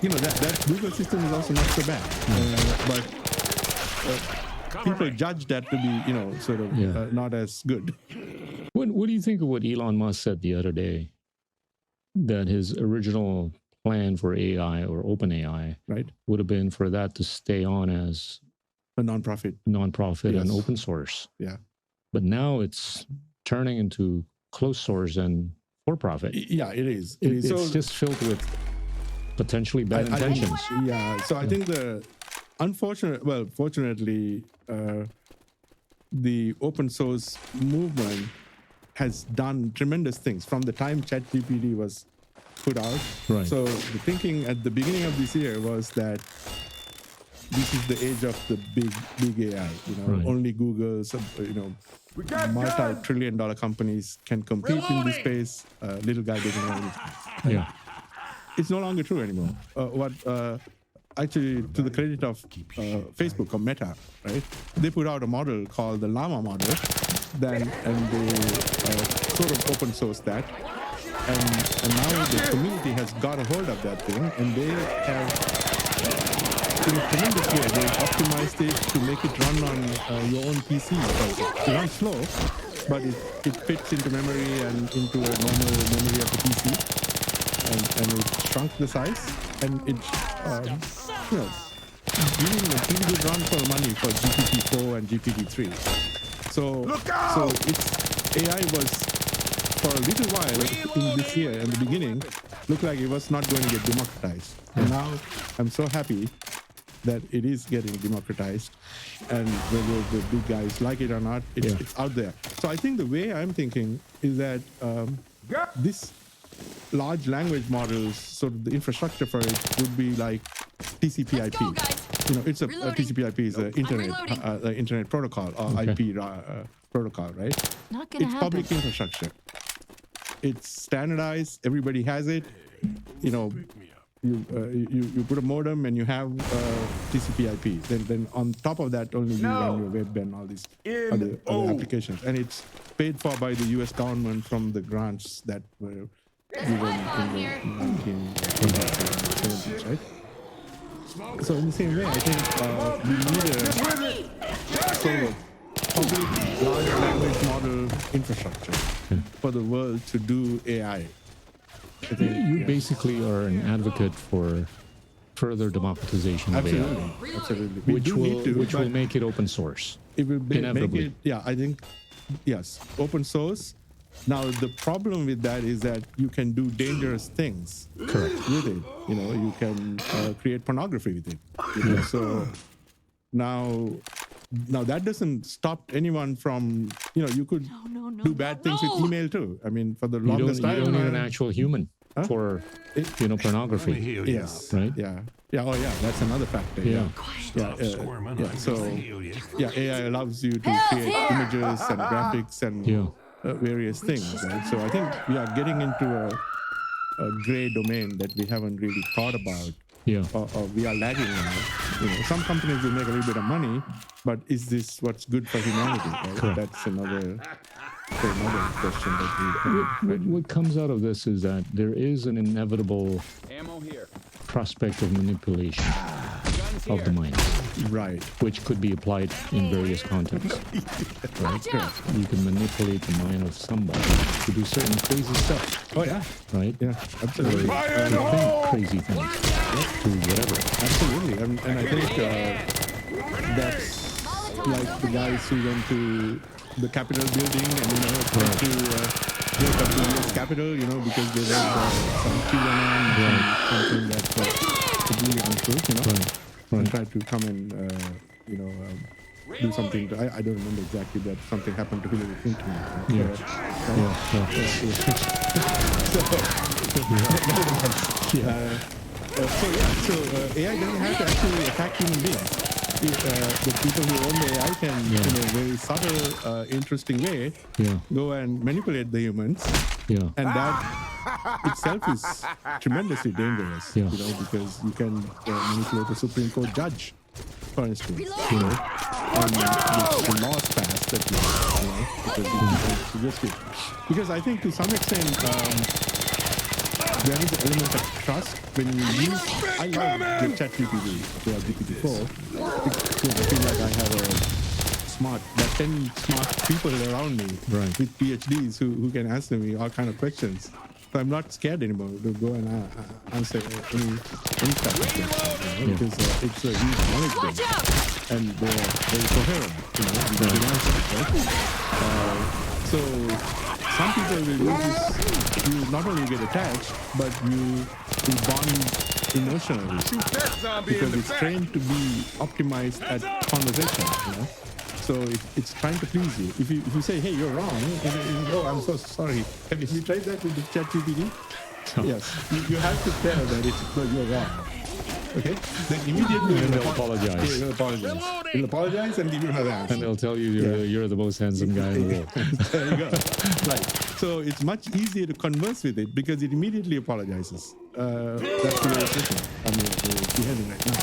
that Google system is also not so bad. But people judge that to be, not as good. What do you think of what Elon Musk said the other day? That his original plan for AI or OpenAI would have been for that to stay on as a nonprofit and open source. Yeah. But now it's turning into closed source and for profit. Yeah, it is. It's just filled with potentially bad intentions. So I think fortunately, the open source movement has done tremendous things from the time ChatGPT was put out. Right. So the thinking at the beginning of this year was that this is the age of the big AI. Only Google's, multi-trillion-dollar companies can compete in this space. Little guy doesn't know anything. Yeah. It's no longer true anymore. Actually, to the credit of Facebook or Meta, right? They put out a model called the Llama model, and they sort of open sourced that, and now the community has got a hold of that thing, and they have, in a tremendous way, they've optimized it to make it run on your own PC. So it runs slow, but it fits into memory and into a normal memory of the PC, and it shrunk the size, and it's giving a pretty good run for money for GPT-4 and GPT-3. So it's AI was for a little while in this year in the beginning looked like it was not going to get democratized, and now I'm so happy that it is getting democratized, and whether the big guys like it or not, it's out there. So I think the way I'm thinking is that this large language models, sort of the infrastructure for it would be like TCP/IP. It's a TCP/IP is an internet protocol or IP protocol, right? Not gonna it's happen. public infrastructure. It's standardized. Everybody has it. You put a modem and you have TCP/IP. Then on top of that, only you run your web and all these other applications. And it's paid for by the U.S. government from the grants that were given in the 1970s, right? So in the same way, I think we need a sort of public large language model infrastructure for the world to do AI. You basically are an advocate for further democratization of AI. Absolutely. Which will make it open source. It will inevitably. make it, I think, yes, open source. Now, the problem with that is that you can do dangerous things with it. You can create pornography with it. So now that doesn't stop anyone from, you could do bad things with email too. I mean, for the longest time. You don't need an actual human for, pornography. Yes. Right? Yeah. Yeah. Oh, yeah. That's another factor. Yeah. So, AI allows you to create images and graphics and various things, right? So I think we are getting into a gray domain that we haven't really thought about, Yeah. or we are lagging now. Some companies will make a little bit of money, but is this what's good for humanity? Right? That's another question that What comes out of this is that there is an inevitable Ammo here. prospect of manipulation of the mind, right. which could be applied in various contexts. Right? You can manipulate the mind of somebody to do certain crazy stuff. Oh yeah, Right? yeah, absolutely, To think crazy things. To whatever. absolutely, and I think that's like the guys who went to the Capitol building and tried to break up the US Capitol, because they read some QAnon, something that's completely untruth, and tried to come and do something. I don't remember exactly, but something happened to Hillary Clinton. So AI doesn't have to actually attack human beings. The people who own the AI can, in a very subtle, interesting way, go and manipulate the humans, and that itself is tremendously dangerous. Because you can manipulate a Supreme Court judge, for instance, and the laws passed that because you can suggest it. Because I think to some extent, there is an element of trust when you use. I love the ChatGPT, the GPT-4, because I feel like I have there are 10 smart people around me with PhDs who can answer me all kind of questions. So I'm not scared anymore to go and answer any type of question, because it's a huge knowledge base, and they're very coherent, the answers, right? So some people will use this, you not only get attached, but you bond emotionally, because it's trained to be optimized at conversation, So it's trying to please you. If you say, hey, you're wrong, oh, I'm so sorry. Have you tried that with the ChatGPT? No. Yes. You have to tell that you're wrong. Okay? Then immediately they'll apologize. Yeah, They'll apologize and give you another answer. And they'll tell you you're the most handsome guy in the world. There you go. Right. So it's much easier to converse with it because it immediately apologizes. That's the way it's written. I mean, it's behaving right now.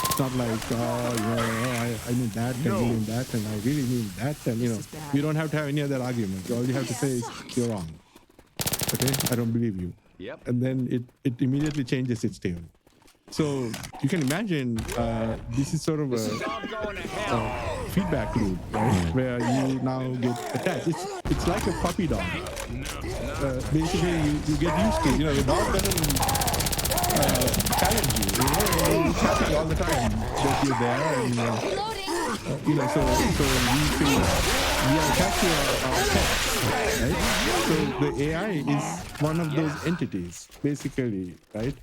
It's not like, I mean that, and you mean that, and I really mean that, and you don't have to have any other argument. All you have to say is, you're wrong. Okay? I don't believe you. Yep. And then it immediately changes its tune. So you can imagine this is sort of a feedback loop, right? Where you now get attached. It's like a puppy dog. Basically, you get used to. The dog doesn't challenge you. It's happy all the time that you're there, and so we feel we are attached to our pets, right? So the AI is one of those entities, basically, right?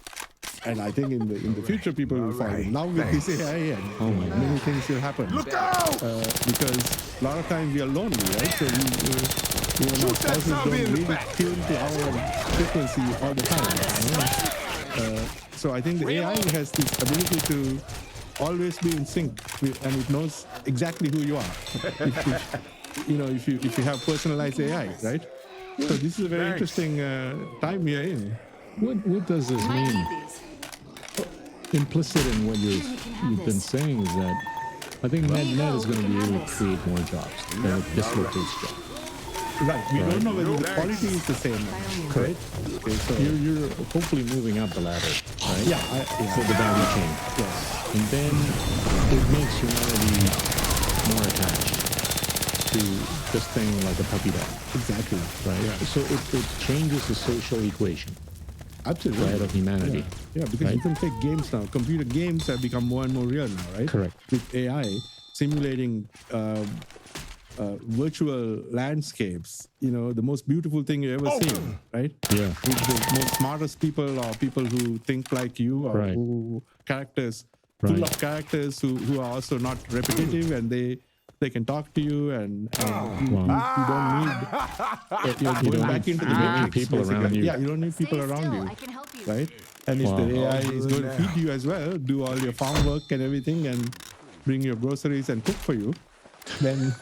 And I think in the future, people will fall in love with this AI, and many things will happen. Look out! Because a lot of times we are lonely, right? So our spouses don't really tune to our frequency all the time. So I think the AI has this ability to always be in sync with, and it knows exactly who you are. If you have personalized AI, right? So this is a very interesting time we are in. What does this mean? Implicit in what you've been saying is that I think net is going to be able to create more jobs than it dislocates jobs. Right. We don't know whether the quality is the same. Correct. Okay, so you're hopefully moving up the ladder, right? Yeah. So the value chain. Yes. And then it makes humanity more attached to this thing like a puppy dog. Exactly. Right. Yeah. So it changes the social equation. Absolutely. Right, of humanity. Yeah, because you can take games now. Computer games have become more and more real now, right? Correct. With AI simulating virtual landscapes, the most beautiful thing you've ever seen, right? Yeah. With the most smartest people or people who think like you, or who characters, full of characters who are also not repetitive, and they can talk to you, and you don't need you're going back into the matrix, people around you. Yeah, you don't need people around you, right? And if the AI is going to feed you as well, do all your farm work and everything, and bring your groceries and cook for you, then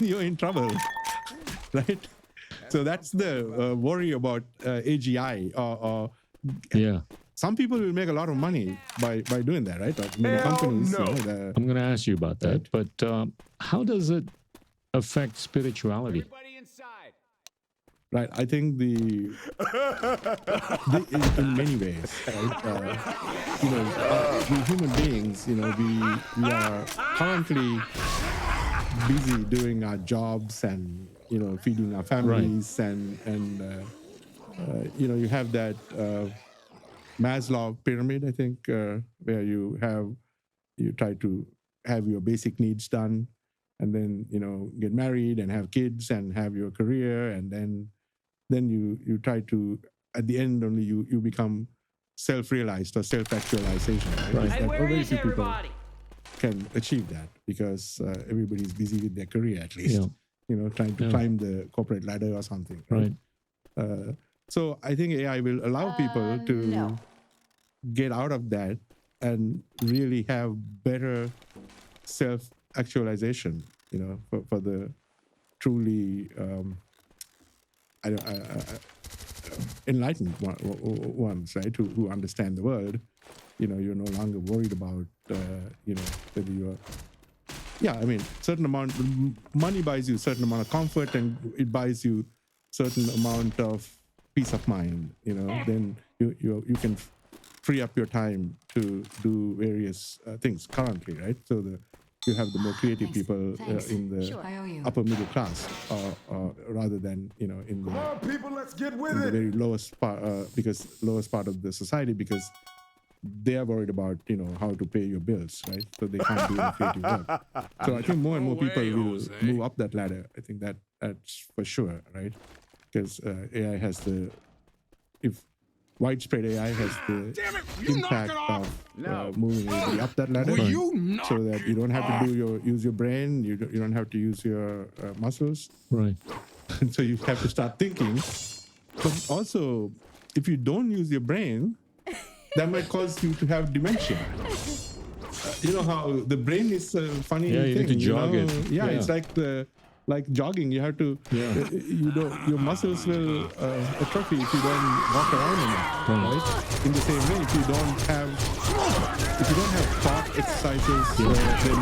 you're in trouble. right? So that's the worry about AGI. Or Yeah. some people will make a lot of money by doing that, right? Like many companies. no. I'm going to ask you about that. Right. But how does it affect spirituality? Everybody inside. Right. I think in many ways, right? We human beings, we are currently busy doing our jobs and feeding our families, and you have that Maslow pyramid, I think, where you try to have your basic needs done, and then get married and have kids and have your career, and then you try to, at the end only you become self-realized or self-actualization. Right? Hey, where Very is few people everybody? can achieve that because everybody's busy with their career, at least. Trying to climb the corporate ladder or something. Right. So I think AI will allow people to no. get out of that and really have better self-actualization, for the truly enlightened ones, right? Who understand the world. You're no longer worried about, whether you're. Yeah, I mean, certain amount money buys you a certain amount of comfort, and it buys you certain amount of peace of mind. Then you can free up your time to do various things currently, right? So you have the more creative people in the upper middle class, or rather than in Come on, people, let's get with the it. very lowest part, lowest part of the society, because they are worried about how to pay your bills, right? So they can't do any creative work. So I think more and more people will move up that ladder. I think that's for sure, right? Because AI has widespread AI has the impact of moving everybody up that ladder, so that you don't have to use your brain, you don't have to use your muscles, Right. and so you have to start thinking. But also, if you don't use your brain, that might cause you to have dementia. You know how the brain is a funny Yeah, you thing. need to jog it. Yeah, Yeah. it's like jogging. You have to. Yeah. Your muscles will atrophy if you don't walk around enough. Right? In the same way, if you don't have thought exercises, then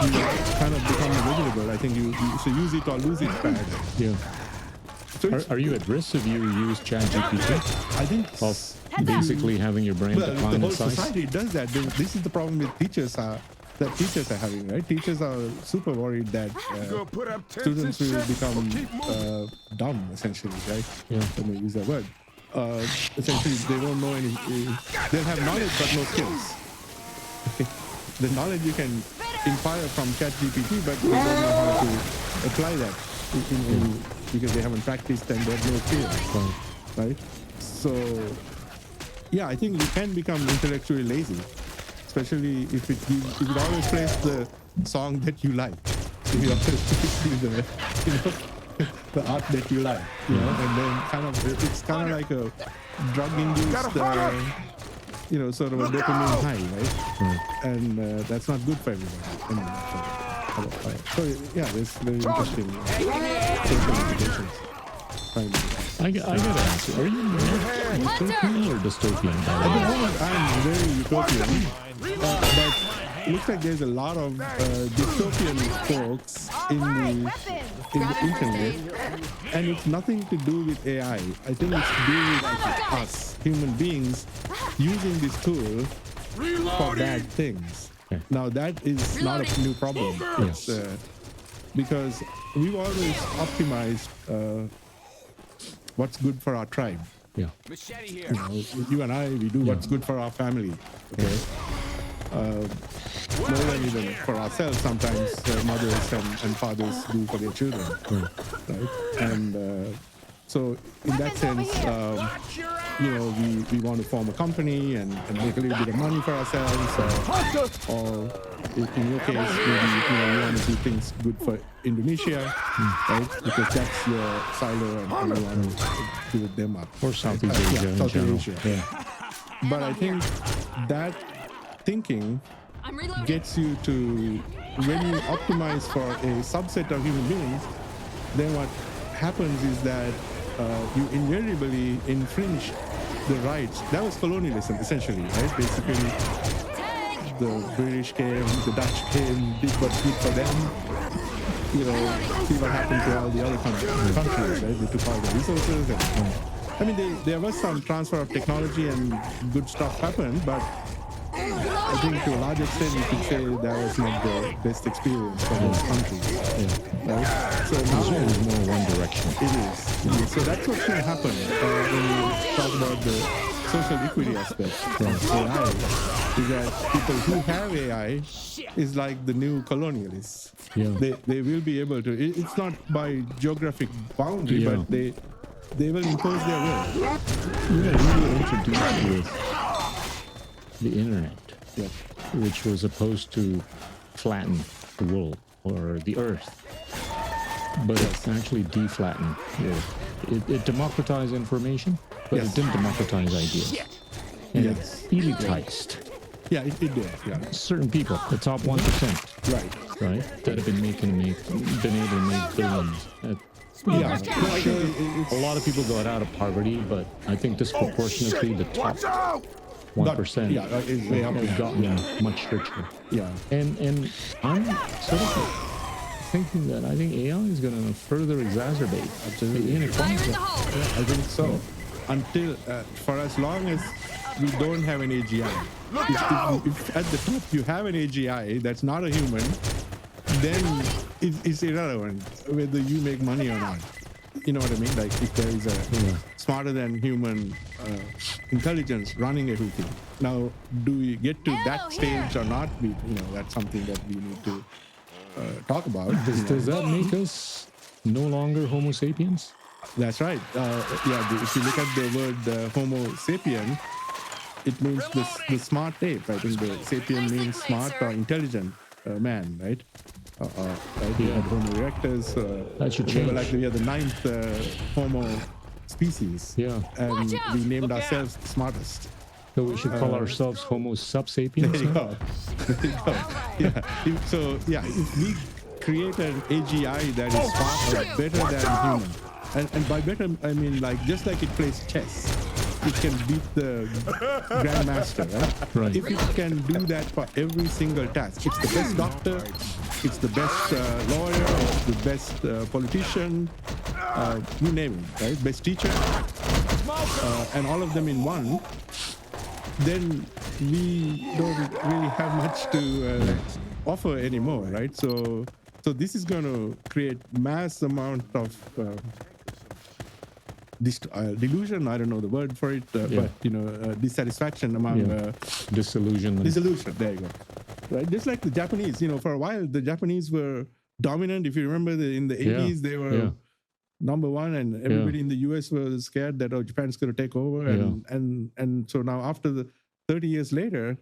you kind of become invisible. I think you so use it or lose it bad. Yeah. So it's- Are you at risk if you use ChatGPT? I think Of basically having your brain the decline in whole size? society does that. This is the problem with teachers are having, right? Teachers are super worried that Gonna put up tents students and will shit, become so keep moving. dumb, essentially, right? Yeah. When they use that word. Essentially, they won't know any. They'll have knowledge but no skills. The knowledge you can inquire from ChatGPT, but they don't know how to apply that because they haven't practiced and they have no skills, right? So, yeah, I think you can become intellectually lazy, especially if it always plays the song that you like. If you always play the art that you like, and then it's kind of like a drug-induced, sort of a dopamine high, right? And that's not good for everybody. So yeah, there's very interesting social implications. I got to ask you, are you more utopian or dystopian? At the moment, I'm very utopian, but it looks like there's a lot of dystopian folks in the internet, and it's nothing to do with AI. I think it's to do with us, human beings, using this tool for bad things. Okay. Now, that is not a new problem. It's, because we've always optimized what's good for our tribe. Yeah. Machete here. You and I, we do what's good for our family. Okay. More than even for ourselves, sometimes mothers and fathers do for their children. Right? And so, in that sense, we want to form a company and make a little bit of money for ourselves, or in your case, maybe you want to do things good for Indonesia, right? Because that's your silo and you want to build them up. Or Southeast Asia in Southeast general. Asia. Yeah. But I think that thinking gets you to, when you optimize for a subset of human beings, then what happens is that you invariably infringe the rights. That was colonialism, essentially, right? Basically, the British came, the Dutch came, did what's good for them. You know, see what happened to all the other countries, right? They took all the resources. And, I mean, there was some transfer of technology and good stuff happened, but I think to a large extent you could say that was not the best experience for those countries. Right? So now It's always more one direction. it is. So that's what's going to happen when you talk about the social equity aspect from AI. Is that people who have AI is like the new colonialists. Yeah. They will be able to. It's not by geographic boundary, Yeah. but they will impose their will. We were introduced with the internet, Yeah. which was supposed to flatten the world or the earth, but it's actually deflattened the earth. It democratized information, but Yes. it didn't democratize ideas. And Yes. it elitized Yeah, it did. Yeah. certain people, the top 1%, Right. right, that have been been able to make billions. Yeah. No, I Sure, think a lot of people got out of poverty, but I think disproportionately the top Watch out! 1% Yeah, it's way up have there. gotten much richer. Yeah. And I'm sort of thinking that I think AI is going to further exacerbate the inequality. I think so. Until for as long as we don't have an AGI. If at the top you have an AGI that's not a human, then it's irrelevant whether you make money or not. You know what I mean? Like if there is a smarter than human intelligence running everything. Now, do we get to that stage or not? That's something that we need to talk about. Does that make us no longer Homo sapiens? That's right. If you look at the word Homo sapien, it means the smart ape. I think the sapien means smart or intelligent man, right? Right? We had Homo erectus. That should we were change. like the 9th Homo species. Yeah. And we named ourselves the smartest. So we should call ourselves Homo subsapiens? There you now? go. There you go. Yeah. If we create an AGI that is faster, better than human, and by better I mean like just like it plays chess, it can beat the grandmaster, right? Right. If it can do that for every single task, it's the best doctor, it's the best lawyer, it's the best politician, you name it, right? Best teacher, and all of them in one. Then we don't really have much to offer anymore, right? So this is going to create mass amount of delusion. I don't know the word for it, but dissatisfaction among Disillusionment. disillusion. There you go. Right, just like the Japanese. For a while the Japanese were dominant. If you remember, in the 80s they were number one, and everybody in the US was scared that Japan's going to take over, and so now after the 30 years later,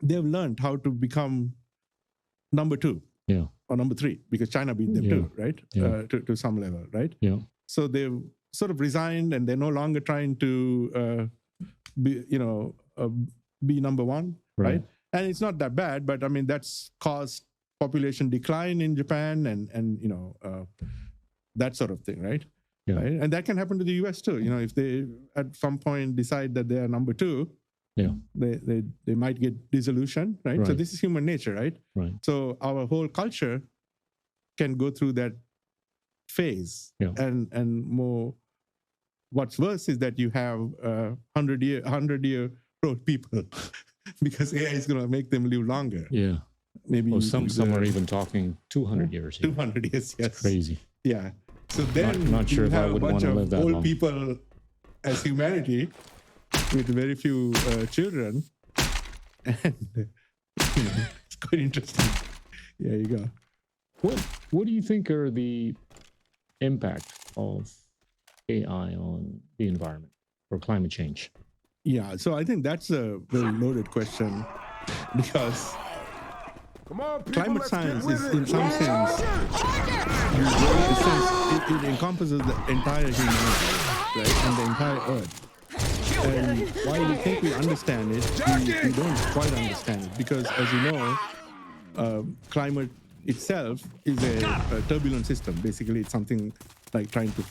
they've learned how to become number two or number three, because China beat them too, right? To some level, right? So they've sort of resigned, and they're no longer trying to be number one, right? And it's not that bad, but I mean that's caused population decline in Japan, and that sort of thing, right? Right? And that can happen to the US too. If they at some point decide that they are number two, they might get disillusioned, right? So this is human nature, right? Right. So our whole culture can go through that phase, and more. What's worse is that you have 100-year-old people, because AI is going to make them live longer. Yeah. Maybe some are even talking 200 years. 200 years, yes. It's crazy. Yeah. So then Not sure you if I have a would bunch want to live of that old long. people as humanity with very few children, and it's quite interesting. There you go. What do you think are the impact of AI on the environment or climate change? Yeah, so I think that's a very loaded question, because Come on, people, climate let's science get is, with in it. some sense, it encompasses the entire humanity, right, and the entire Earth. And while we think we understand it, we don't quite understand it, because, as you know, climate itself is a turbulent system. Basically, it's something like trying to,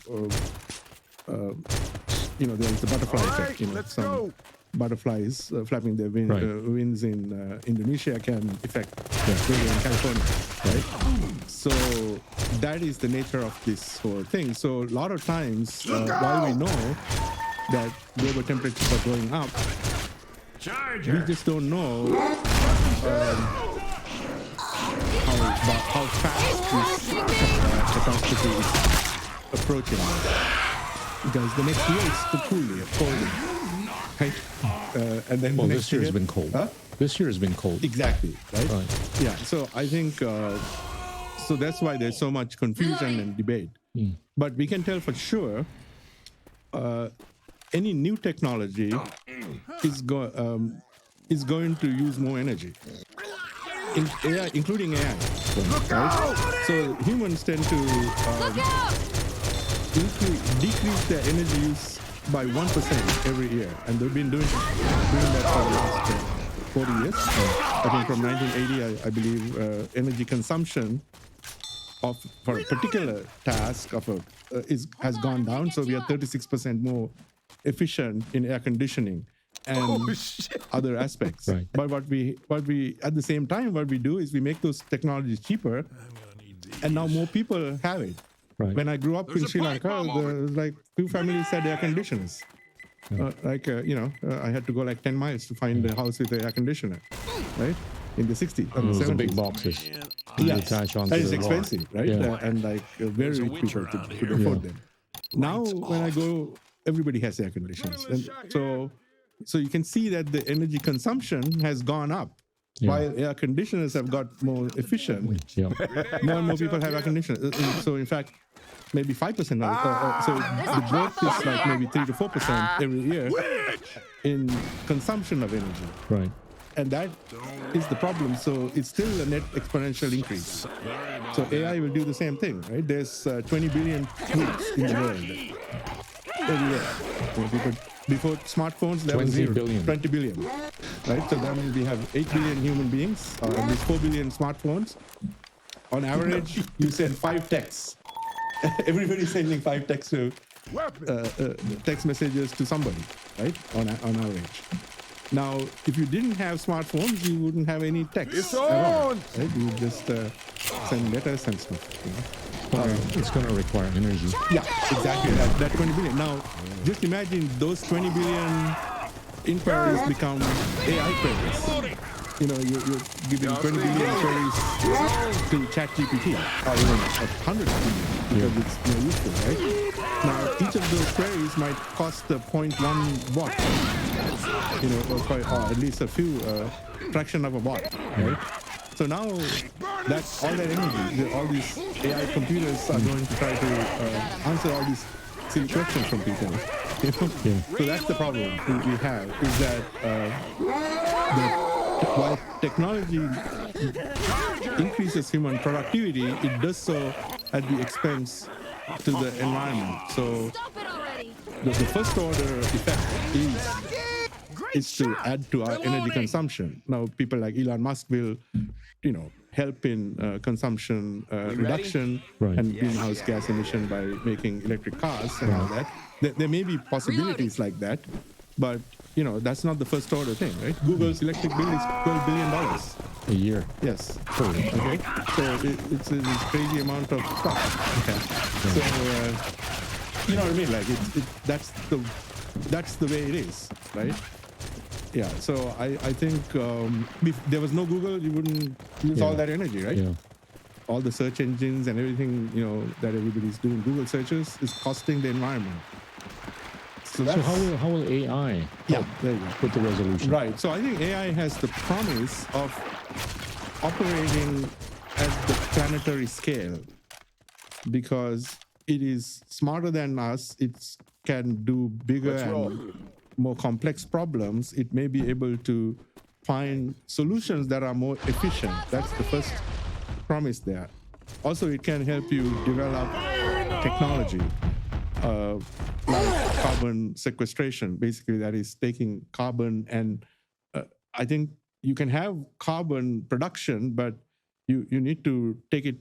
there's the butterfly effect. Let's go. Butterflies flapping their wings in Indonesia can affect weather in California, right? So that is the nature of this whole thing. So a lot of times, while we know that global temperatures are going up, we just don't know how fast this catastrophe is approaching us. Because the next year is the cold year, right? And then this year has been cold. Huh? This year has been cold. Exactly, right? Yeah, so I think, so that's why there's so much confusion and debate. But we can tell for sure, any new technology is going to use more energy, including AI. Right? So humans tend to decrease their energy use by 1% every year, and they've been doing that for the last 40 years. I think from 1980, I believe energy consumption for a particular task has gone down. So we are 36% more efficient in air conditioning and other aspects. Right. But what we at the same time, what we do is we make those technologies cheaper, and now more people have it. Right. When I grew up in Sri Lanka, there was like few families had air conditioners. I had to go like 10 miles to find a house with an air conditioner, right? In the 60s, and Those 70s. are big boxes. Yes, Attach onto that is the wall. expensive, right? Yeah. And like very rich people could afford them. Now, when I go, everybody has air conditioners, and so you can see that the energy consumption has gone up. While air conditioners have got more efficient, more and more people have air conditioners. So in fact, maybe 5% now. So the growth is like maybe 3 to 4% every year in consumption of energy. Right. And that is the problem. So it's still a net exponential increase. So AI will do the same thing, right? There's 20 billion tweets in the world every year. Before smartphones, there was 20 billion. 20 billion, right? So that means we have 8 billion human beings, at least 4 billion smartphones. On average, you send 5 texts. Everybody's sending 5 texts to text messages to somebody, right? On average. Now, if you didn't have smartphones, you wouldn't have any text at all, right? You would just send letters and stuff. It's going to require energy. Yeah, exactly. That 20 billion. Now, just imagine those 20 billion inquiries become AI queries. You're giving 20 billion queries to ChatGPT, or even 100 billion, because it's more useful, right? Now, each of those queries might cost a 0.1 watt, or at least a few fraction of a watt, right? So now, that's all that energy. All these AI computers are going to try to answer all these silly questions from people. So that's the problem we have, is that while technology increases human productivity, it does so at the expense to the environment. So the first order effect is to add to our energy consumption. Now, people like Elon Musk will, help in consumption reduction and greenhouse gas emission by making electric cars and all that. There may be possibilities like that, but that's not the first order thing, right? Google's electric bill is $12 billion a year. Yes. Okay. So it's a crazy amount of stuff. Okay. So you know what I mean? Like that's the way it is, right? Yeah. So I think if there was no Google, you wouldn't use all that energy, right? Yeah. All the search engines and everything, that everybody's doing Google searches is costing the environment. So how will AI there you go. with the resolution? Right. So I think AI has the promise of operating at the planetary scale because it is smarter than us. It can do bigger and more complex problems. It may be able to find solutions that are more efficient. That's the first promise there. Also, it can help you develop technology. Like carbon sequestration, basically that is taking carbon and I think you can have carbon production, but you need to take it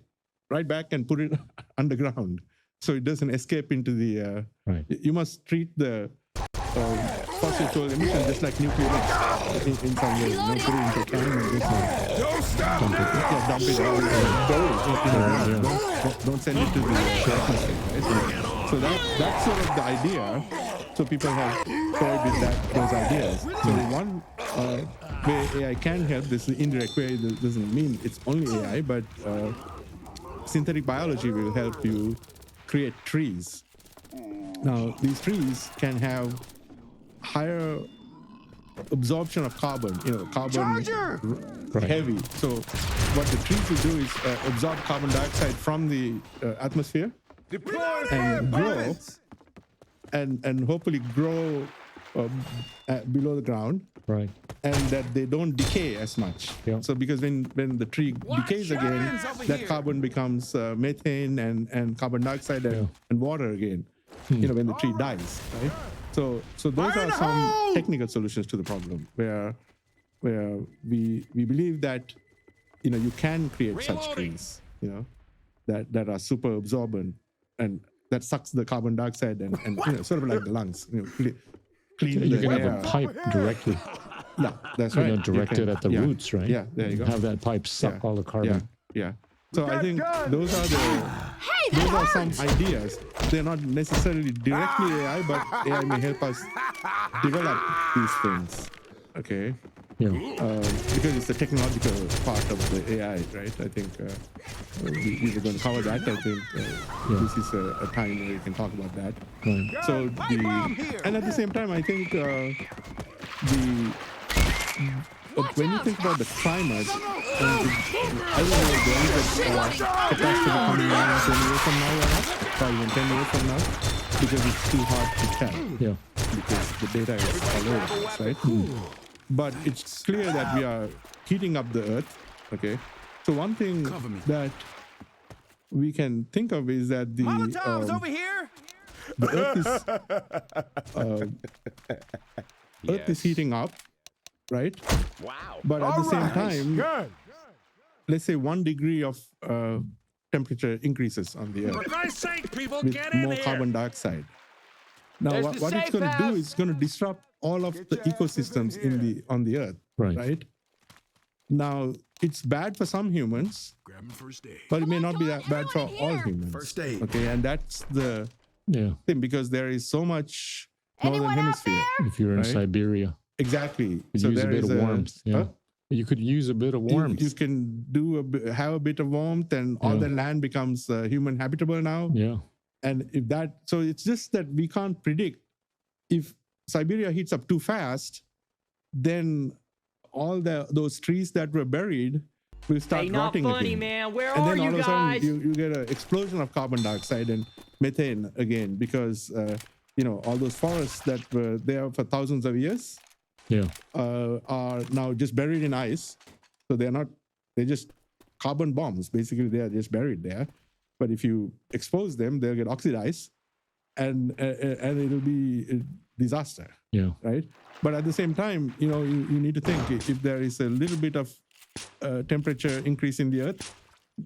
right back and put it underground so it doesn't escape into the. Right. You must treat the fossil fuel emission just like nuclear waste in some way. Put it into a can and just dump it out and bury it. Don't send it to the atmosphere. Right? So that's sort of the idea. So people have toyed with those ideas. So one way AI can help, this is indirect way, that doesn't mean it's only AI, but synthetic biology will help you create trees. Now, these trees can have higher absorption of carbon, carbon heavy. So what the trees will do is absorb carbon dioxide from the atmosphere and grow and hopefully grow below the ground. Right. And that they don't decay as much. Yeah. So because when the tree decays again, that carbon becomes methane and carbon dioxide and water again. When the tree dies, right? So those are some technical solutions to the problem where we believe that you can create such trees, that are super absorbent and that sucks the carbon dioxide and sort of like the lungs, clean You the can air. have a pipe directly, Yeah, that's right. directed at the roots, right? Yeah, there you go. Have that pipe suck all the carbon. Yeah. So I think those are some ideas. They're not necessarily directly AI, but AI may help us develop these things. Okay. Yeah. Because it's the technological part of the AI, right? I think we were going to cover that. I think this is a time where we can talk about that. Right. So and at the same time, I think when you think about the climate, I don't know if there is a catastrophe coming down 20 years from now or not, or even 10 years from now, because it's too hard to tell. Yeah. Because the data is all over the place, right? But it's clear that we are heating up the Earth. Okay. So one thing that we can think of is that the over here. Earth is heating up, right? Wow. But at the same time, let's say 1 degree of temperature increases on the Earth For Christ's sake, people, with get in more here. carbon dioxide. Now, There's what the it's safe going to path. do is going to disrupt all of the ecosystems on the Earth, Right. Now, it's bad for some humans, but it may not be that bad for all humans. First aid. Okay, and that's the thing, because there is so much northern hemisphere. If you're in Right? Siberia, Exactly. you So use a there bit is of warmth. Yeah. Huh? You could use a bit of warmth. You can have a bit of warmth, and all the land becomes human habitable now. Yeah. And if that, so it's just that we can't predict. If Siberia heats up too fast, then all those trees that were buried will start Hey, not rotting funny, again. man. Where And are then all you of a sudden guys? you get an explosion of carbon dioxide and methane again, because all those forests that were there for thousands of years are now just buried in ice. So they're just carbon bombs. Basically, they are just buried there. But if you expose them, they'll get oxidized, and it'll be a disaster. Yeah. Right. But at the same time, you need to think, if there is a little bit of temperature increase in the Earth,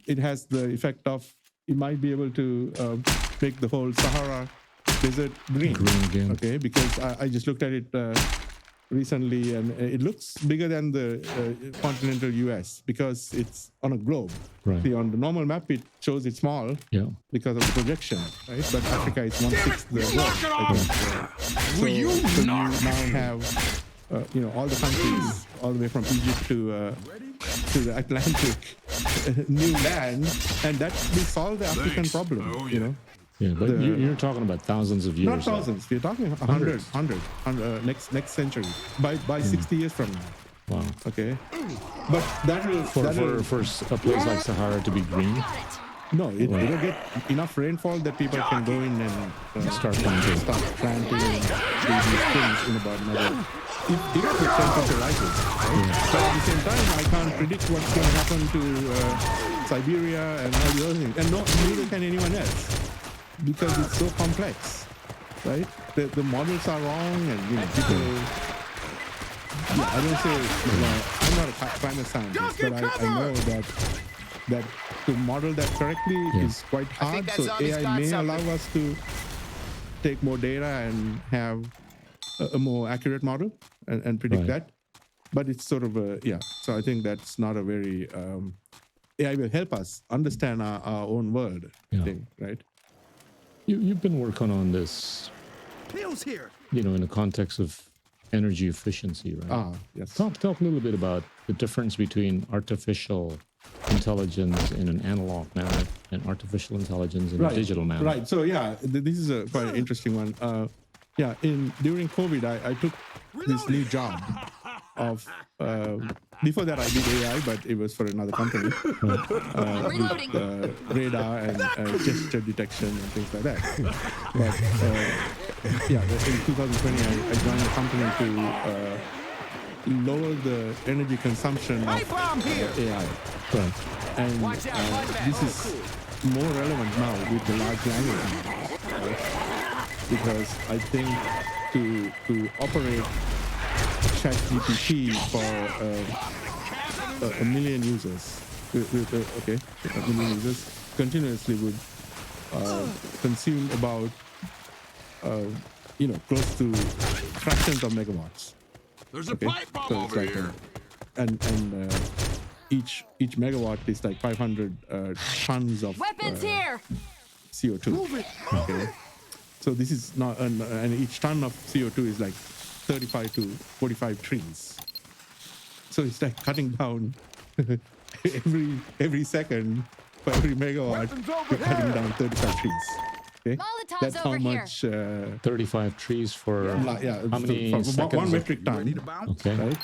it has the effect of, it might be able to make the whole Sahara desert green. Green again. Okay, because I just looked at it recently, and it looks bigger than the continental US, because it's on a globe. Right. See, on the normal map, it shows it small because of the projection, right? But Africa is 1/6 the globe. So you now have all the countries, all the way from Egypt to the Atlantic, new land, and that will solve the African problem. Yeah, but you're talking about thousands of years. Not thousands. We're talking 100 next century, by 60 years from now. Wow. Okay, but that will For a place like Sahara to be green. No, it'll get enough rainfall that people can go in and Start planting. and do these things in about another. If the temperature rises, right? But at the same time, I can't predict what's going to happen to Siberia and all the other things, and neither can anyone else, because it's so complex, right? The models are wrong, and people. Yeah, I don't say I'm not a climate scientist, but I know that that to model that correctly is quite hard. that So zombie's AI got may something. allow us to take more data and have a more accurate model and predict Right. that. But it's sort of so I think that's not a very AI will help us understand our own world thing, right? You've been working on this, Pills here. in the context of energy efficiency, right? Yes. Talk a little bit about the difference between artificial intelligence in an analog manner and artificial intelligence in a digital manner. Right. So this is a quite an interesting one. During COVID, I took this new job of before that I did AI, but it was for another company with radar and gesture detection and things like that. But in 2020 I joined the company to lower the energy consumption of AI. Right. And this is more relevant now with the large language models, right? Because I think to operate ChatGPT for a million users, a million users continuously would consume about close to fractions of megawatts. There's a pipe bomb over here. And each megawatt is like 500 tons of Weapons here! CO2. Okay. So this is not, and each ton of CO2 is like 35 to 45 trees. So it's like cutting down every second for every megawatt, you're cutting down 35 trees. Okay, Molotovs that's how over here. much. 35 trees for how many for seconds? 1 metric ton. Okay. Right?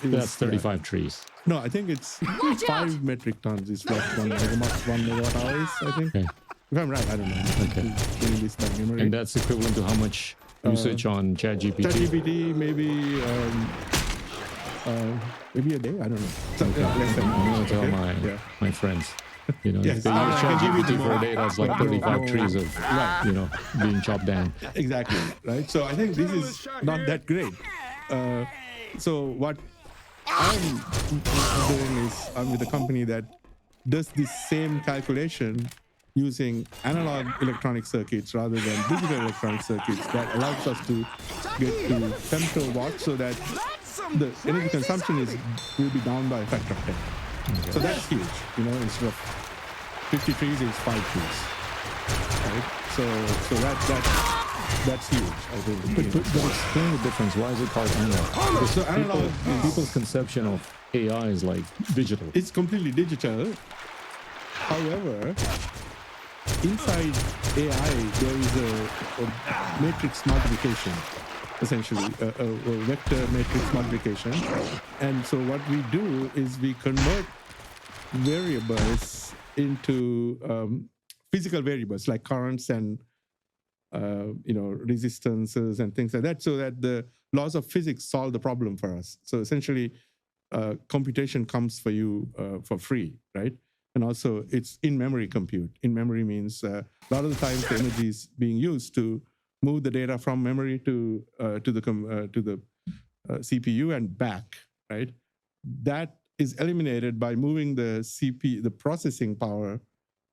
That's 35 trees. No, I think it's 5 metric tons is what 1 megawatt hour is, I think. Okay. If I'm right, I don't know. Okay. Doing this by memory. And that's equivalent to how much usage on ChatGPT? ChatGPT maybe a day. I don't know. So, less than. I'm gonna tell Okay. my friends. Yes. If they use I can give you ChatGPT the for a more- day, that's like 35 trees of being chopped down. Exactly, right? So I think this is not that great. So what I'm doing is I'm with a company that does this same calculation using analog electronic circuits rather than digital electronic circuits that allows us to get to femtowatts so that the energy consumption will be down by a factor of 10. So that's huge, instead of 50 trees is 5 trees, right? So that's huge, I think. But explain the difference. Why is it called analog? Because So analog people's conception of AI is like digital. It's completely digital. However, inside AI, there is a matrix multiplication, essentially, a vector matrix multiplication. And so what we do is we convert variables into physical variables like currents and resistances and things like that, so that the laws of physics solve the problem for us. So essentially, computation comes for you for free, right? And also, it's in-memory compute. In-memory means a lot of the times the energy is being used to move the data from memory to the CPU and back, right? That is eliminated by moving the processing power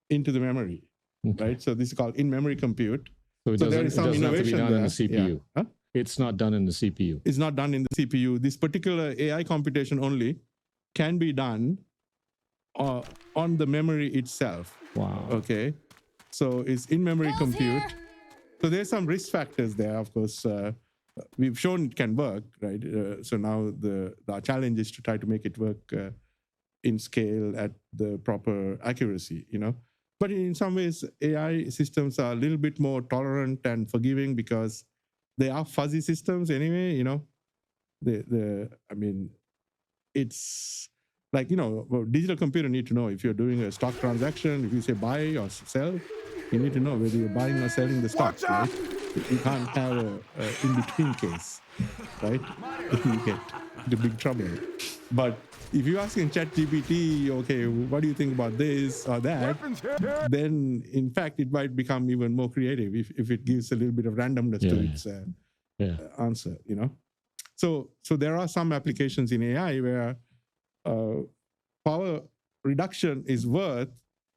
into the memory, right? So this is called in-memory compute. So there is some doesn't have to be innovation done there. in the CPU. Yeah. Huh? It's not done in the CPU. It's not done in the CPU. This particular AI computation only can be done on the memory itself. Wow. Okay. So it's in-memory compute. So there's some risk factors there, of course. We've shown it can work, right? So now the challenge is to try to make it work in scale at the proper accuracy, But in some ways, AI systems are a little bit more tolerant and forgiving because they are fuzzy systems anyway, it's like, digital computer need to know if you're doing a stock transaction, if you say buy or sell, you need to know whether you're buying or selling the stock, right? You can't have a in-between case, right? You get into big trouble. But if you're asking ChatGPT, okay, what do you think about this or that, then in fact, it might become even more creative if it gives a little bit of randomness to its answer, So there are some applications in AI where power reduction is worth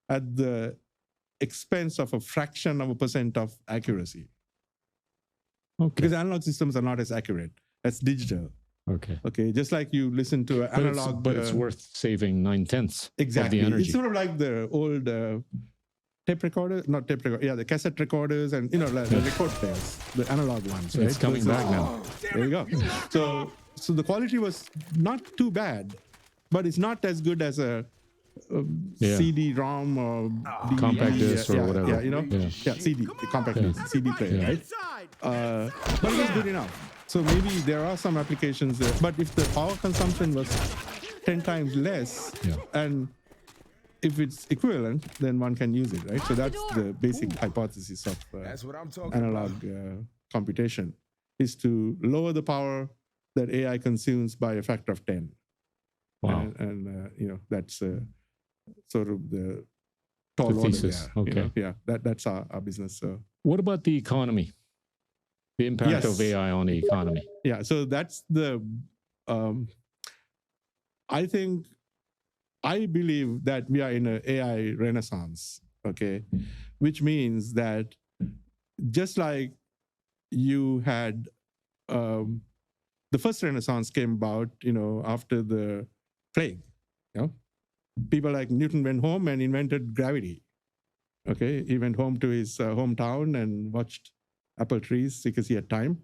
at the expense of a fraction of a percent of accuracy. Okay. Because analog systems are not as accurate as digital. Okay. Okay, just like you listen to an analog, but it's worth saving 9/10 exactly. of the energy. It's sort of like the old tape recorder, not tape recorder, yeah, the cassette recorders and like the record players, the analog ones. Right? It's coming back now. There you go. So the quality was not too bad, but it's not as good as a CD-ROM or DVD, Compact disc or whatever. Yeah, CD, the compact disc, CD player, right? But it was good enough. So maybe there are some applications there, but if the power consumption was 10 times less, and if it's equivalent, then one can use it, right? So that's the basic hypothesis of That's what I'm talking analog computation, is to lower the power that AI consumes by a factor of 10. Wow. And that's sort of the tall order thesis. there. Okay. That's our business. So What about the economy? The impact of AI on the economy? Yeah, so that's the, I believe that we are in an AI renaissance, okay? Which means that just like you had, the first renaissance came about, after the plague, People like Newton went home and invented gravity, okay? He went home to his hometown and watched apple trees because he had time.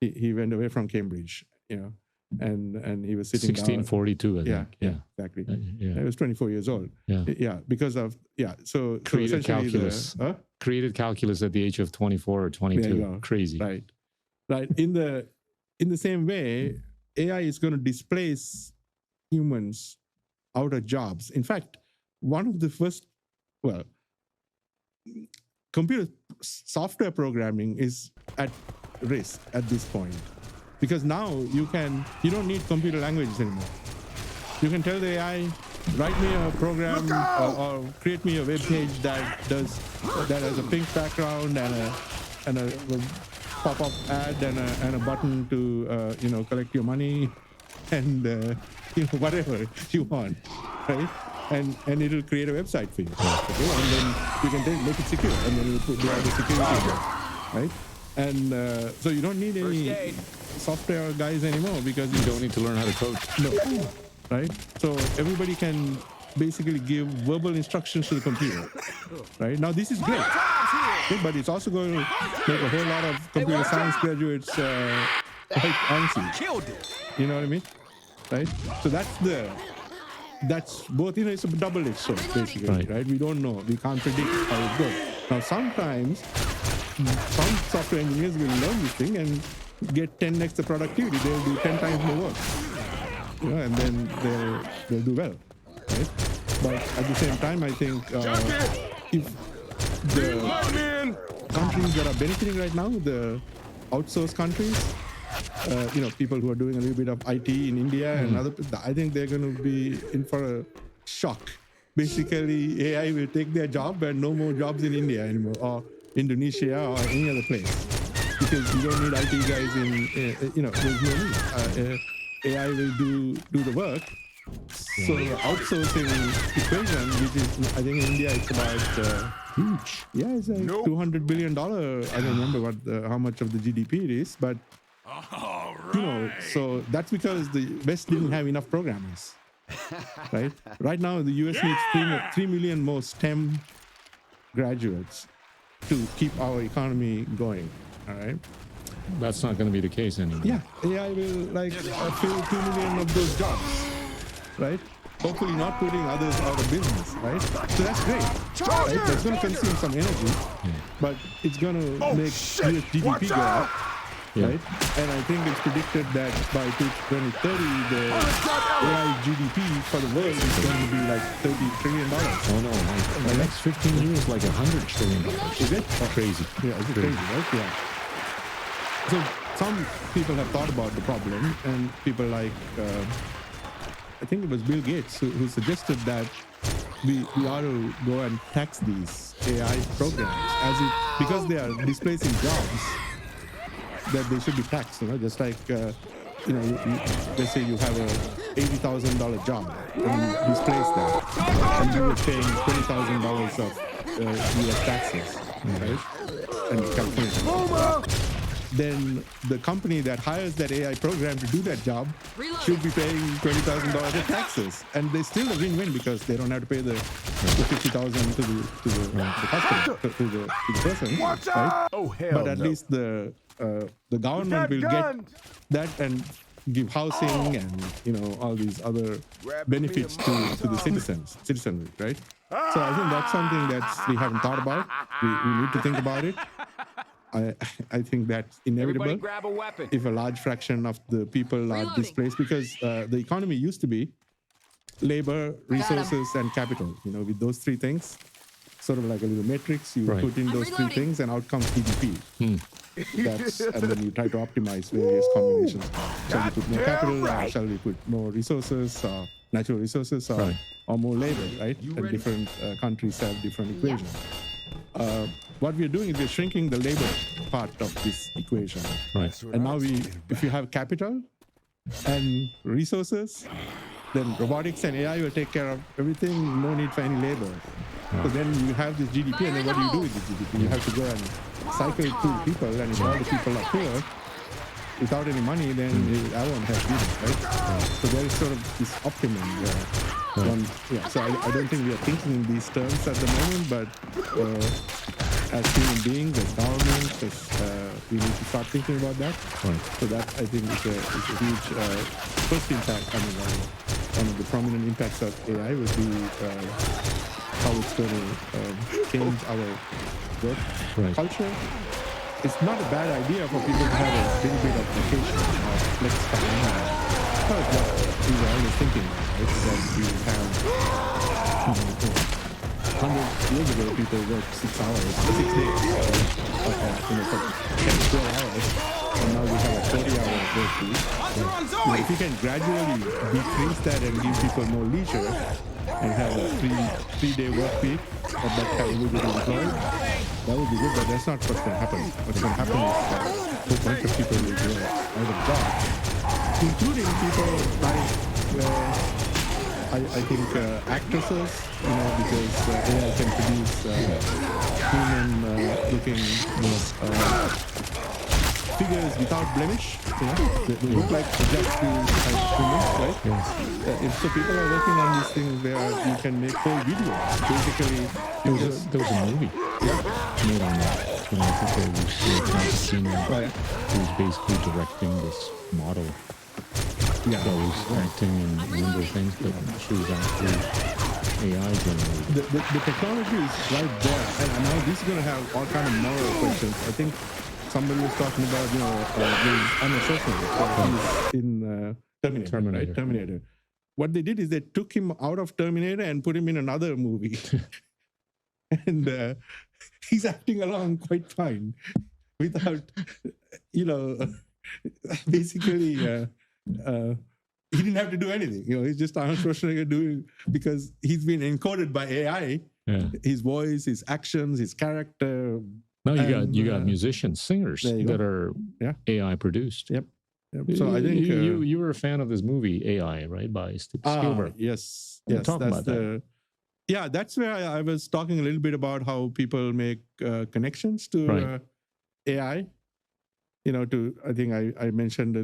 He went away from Cambridge, and he was sitting 1642, I think. Yeah, exactly. He was 24 years old. Yeah. Because of, so created essentially calculus. Created calculus at the age of 24 or 22. There you go. Crazy. Right. In the same way, AI is going to displace humans out of jobs. In fact, one of the first, computer software programming is at risk at this point, because now you don't need computer languages anymore. You can tell the AI, write me a program or create me a web page that has a pink background and a pop-up ad and a button to collect your money and whatever you want, right? And it'll create a website for you, okay? And then you can make it secure, and then it'll do all the security, right? And so you don't need any software guys anymore, because You don't need to learn how to code. no, right? So everybody can basically give verbal instructions to the computer, right? Now this is great, okay, but it's also going to make a whole lot of computer science graduates quite antsy. Killed it. You know what I mean? Right? So that's both, it's a double-edged sword, basically, right? We don't know. We can't predict how it goes. Now, sometimes some software engineers will learn this thing and get 10x the productivity. They'll do 10 times more work, and then they'll do well, right? But at the same time, I think if the countries that are benefiting right now, the outsourced countries, people who are doing a little bit of IT in India and other, I think they're going to be in for a shock. Basically, AI will take their job and no more jobs in India anymore, or Indonesia or any other place, because you don't need IT guys there's no need. AI will do the work. So the outsourcing equation, which is, I think in India it's about huge. Yeah, it's like $200 billion. I don't remember how much of the GDP it is, but so that's because the West didn't have enough programmers, right? Right now, the US needs 3 million more STEM graduates to keep our economy going, all right? That's not going to be the case anymore. Yeah, AI will fill 2 million of those jobs, right? Hopefully not putting others out of business, right? So that's great, right? That's going to consume some energy, but it's going to make US GDP go up. Right? And I think it's predicted that by 2030, the AI GDP for the world is going to be like $30 trillion. Oh no, the next 15 years, like $100 trillion. Is it? Crazy. Yeah, it's crazy, right? Yeah. So some people have thought about the problem, and people like, I think it was Bill Gates who suggested that we ought to go and tax these AI programs because they are displacing jobs, that they should be taxed, just like let's say you have a $80,000 job and he's placed there, and you were paying $20,000 of US taxes, right? And California. Then the company that hires that AI program to do that job should be paying $20,000 in taxes, and they still a win-win because they don't have to pay the $50,000 to the customer, to the person, right? Oh, hell But at least the government will get that and give housing and all these other benefits to the citizenry, right? So I think that's something that we haven't thought about. We need to think about it. I think that's inevitable. Everybody grab a weapon. If a large fraction of the people are displaced, because the economy used to be labor, resources, and capital. With those three things, sort of like a little matrix, you put in those three things, and out comes GDP. And then you try to optimize various combinations. Shall we put more capital? Or shall we put more resources, or natural resources, or more labor? Right? And different countries have different equations. What we're doing is we're shrinking the labor part of this equation. Right. And now if you have capital and resources, then robotics and AI will take care of everything. No need for any labor. So then you have this GDP, and then what do you do with this GDP? You have to go and cycle through people, and if all the people are poor, without any money, then I won't have business, right? So there is sort of this optimum there. So I don't think we are thinking in these terms at the moment, but as human beings, as governments, we need to start thinking about that. So that, I think, is a huge first impact. I mean, one of the prominent impacts of AI would be how it's going to change our work culture. It's not a bad idea for people to have a little bit of vacation or flex time. That's what we were always thinking. It's that we have 100 years ago, people worked 6 hours, 6 days, for 10, 12 hours, and now we have a 40-hour work week. If you can gradually decrease that and give people more leisure and have a three-day work week that can everybody employed, that would be good, but that's not what's going to happen. What's going to happen is a whole bunch of people will go out of jobs, including people like, I think, actresses, because AI can produce human-looking figures without blemish. They look like just humans, right? So people are working on these things where you can make whole videos. Basically, there was a movie made on that. I think who's basically directing this model. That was acting and a number of things, but she was actually AI generated. The technology is right there, and now this is going to have all kind of moral questions. I think somebody was talking about, Arnold Schwarzenegger in Terminator. Right? Terminator. What they did is they took him out of Terminator and put him in another movie. And he's acting along quite fine without, basically, he didn't have to do anything. He's just Arnold Schwarzenegger doing, because he's been encoded by AI, his voice, his actions, his character. No, you got musicians, singers that are AI produced. Yep. So I think you were a fan of this movie AI, right, by Spielberg. Yes. Talk about that. Yeah, that's where I was talking a little bit about how people make connections to AI. I think I mentioned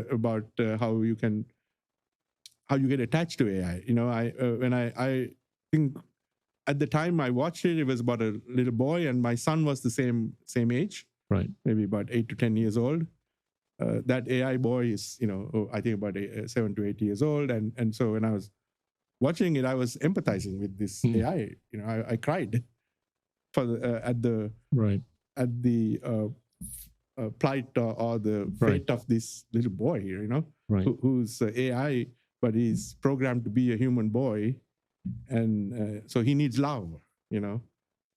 about how you get attached to AI. I think at the time I watched it, it was about a little boy, and my son was the same age, right? Maybe about 8 to 10 years old. That AI boy is, I think about 7 to 8 years old, and so when I was watching it, I was empathizing with this AI. I cried at the plight or the fate of this little boy here, who's AI, but he's programmed to be a human boy, and so he needs love,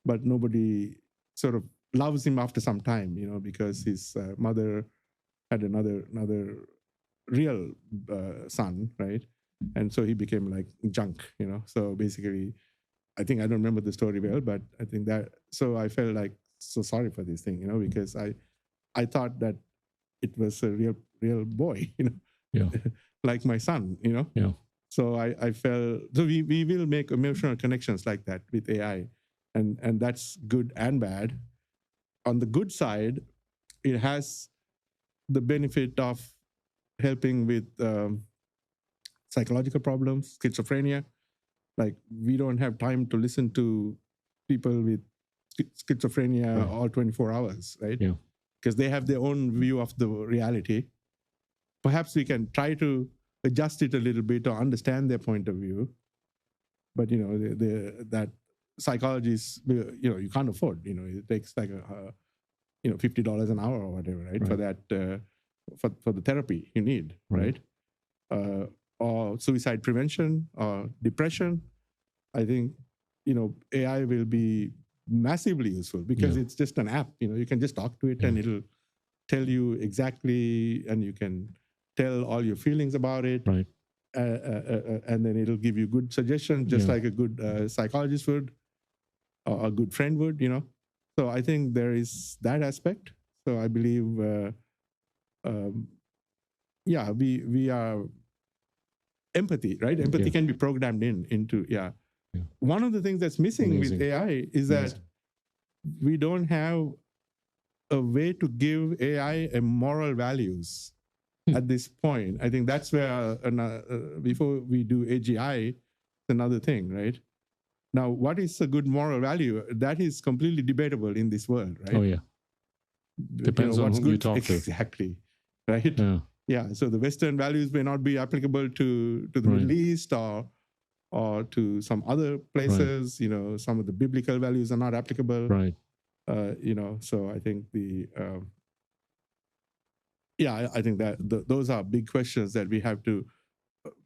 but nobody sort of loves him after some time, because his mother had another real son, right? And so he became like junk, So basically, I think I don't remember the story well, but I think that, so I felt like so sorry for this thing, because I thought that it was a real real boy, Yeah. like my son, Yeah. So I felt, so we will make emotional connections like that with AI, and that's good and bad. On the good side, it has the benefit of helping with psychological problems, schizophrenia. Like, we don't have time to listen to people with schizophrenia all 24 hours, right? Yeah. Because they have their own view of the reality. Perhaps we can try to adjust it a little bit or understand their point of view. But, that psychology is, you can't afford, it takes like $50 an hour or whatever, right? For that, for the therapy you need, right? Or suicide prevention or depression. I think, AI will be massively useful because it's just an app. You can just talk to it and it'll tell you exactly, and you can tell all your feelings about it. Right. And then it'll give you good suggestions, just like a good psychologist would, or a good friend would, So I think there is that aspect. So I believe, we are empathy, right? Empathy can be programmed into. One of the things that's missing with AI is that we don't have a way to give AI a moral values at this point. I think that's where, before we do AGI, it's another thing, right? Now, what is a good moral value? That is completely debatable in this world, right? Oh, yeah. Depends on who you talk to. Exactly, right? Yeah. So the Western values may not be applicable to the Middle East or to some other places. Some of the biblical values are not applicable. Right. So I think I think that those are big questions that we have to,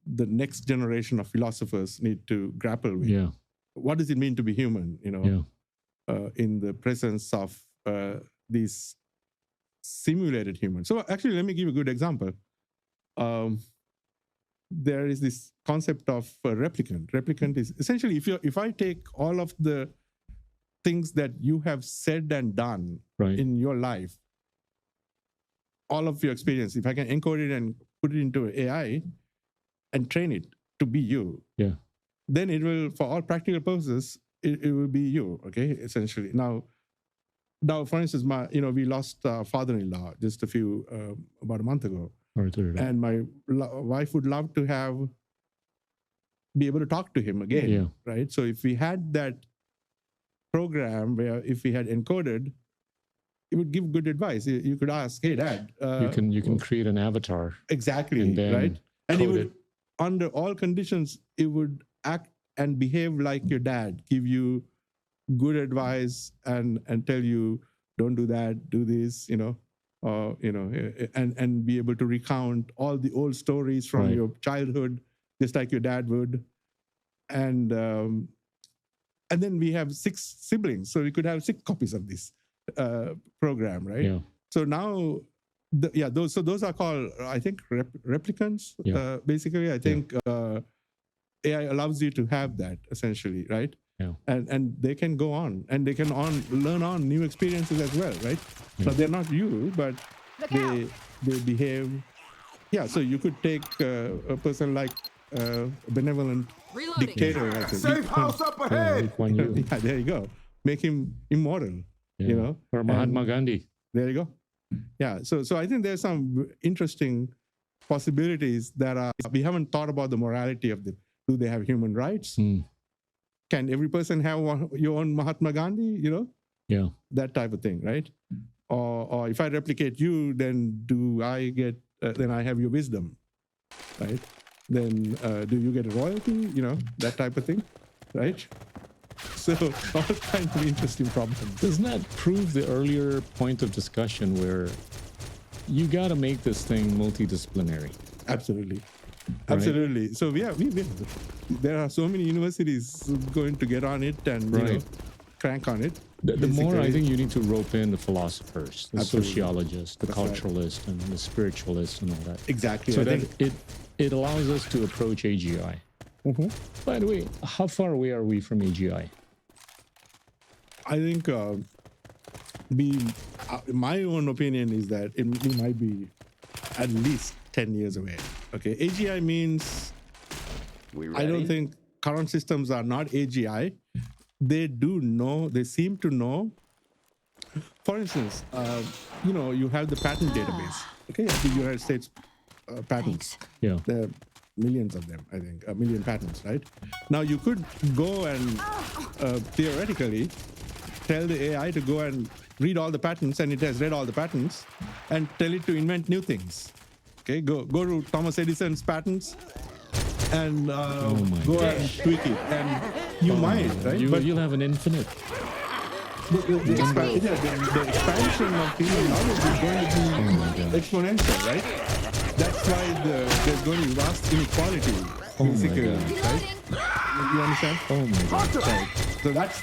the next generation of philosophers need to grapple with. Yeah. What does it mean to be human, in the presence of these simulated humans? So actually, let me give you a good example. There is this concept of replicant. Replicant is essentially, if I take all of the things that you have said and done in your life, all of your experience, if I can encode it and put it into AI and train it to be you, then it will, for all practical purposes, it will be you, okay, essentially. Now, for instance, we lost our father-in-law just about a month ago. And my wife would love to be able to talk to him again, right? So if we had that program where if we had encoded, it would give good advice. You could ask, "Hey, Dad." You can create an avatar. Exactly, and then right? And it code would, under all conditions, it would act and behave like your dad, give you good advice and tell you, "Don't do that, do this," and be able to recount all the old stories from your childhood, just like your dad would. And then we have 6 siblings, so we could have 6 copies of this program, right? Yeah. So now, those are called, I think, replicants. Basically, I think AI allows you to have that essentially, right? Yeah. And they can go on, and they can learn on new experiences as well, right? But they're not you, but they behave. Yeah, so you could take a person like a benevolent dictator. I think. Safe house up ahead. Yeah, there you go. Make him immortal. Or Mahatma Gandhi. There you go. Yeah. So I think there's some interesting possibilities that we haven't thought about the morality of them. Do they have human rights? Can every person have your own Mahatma Gandhi? Yeah. That type of thing, right? Or if I replicate you, then do I get? Then I have your wisdom, right? Then do you get a royalty? That type of thing, right? So all kinds of interesting problems. Doesn't that prove the earlier point of discussion where you got to make this thing multidisciplinary? Absolutely. Absolutely. So there are so many universities going to get on it and crank on it. The more I think you need to rope in the philosophers, the sociologists, the That's culturalists, and the spiritualists, and all that. Exactly. So that it allows us to approach AGI. By the way, how far away are we from AGI? I think my own opinion is that we might be at least 10 years away. Okay, AGI means I don't think current systems are not AGI. They do know, they seem to know. For instance, you have the patent database, okay, the United States patents. Yeah. There are millions of them, I think, a million patents, right? Now you could go and theoretically tell the AI to go and read all the patents, and it has read all the patents, and tell it to invent new things. Okay, go to Thomas Edison's patents and go and tweak it, and you might, right? You'll have an infinite. The expansion of human knowledge is going to be exponential, right? That's why there's going to be vast inequality, basically, right? You understand? Oh my God. Right. So that's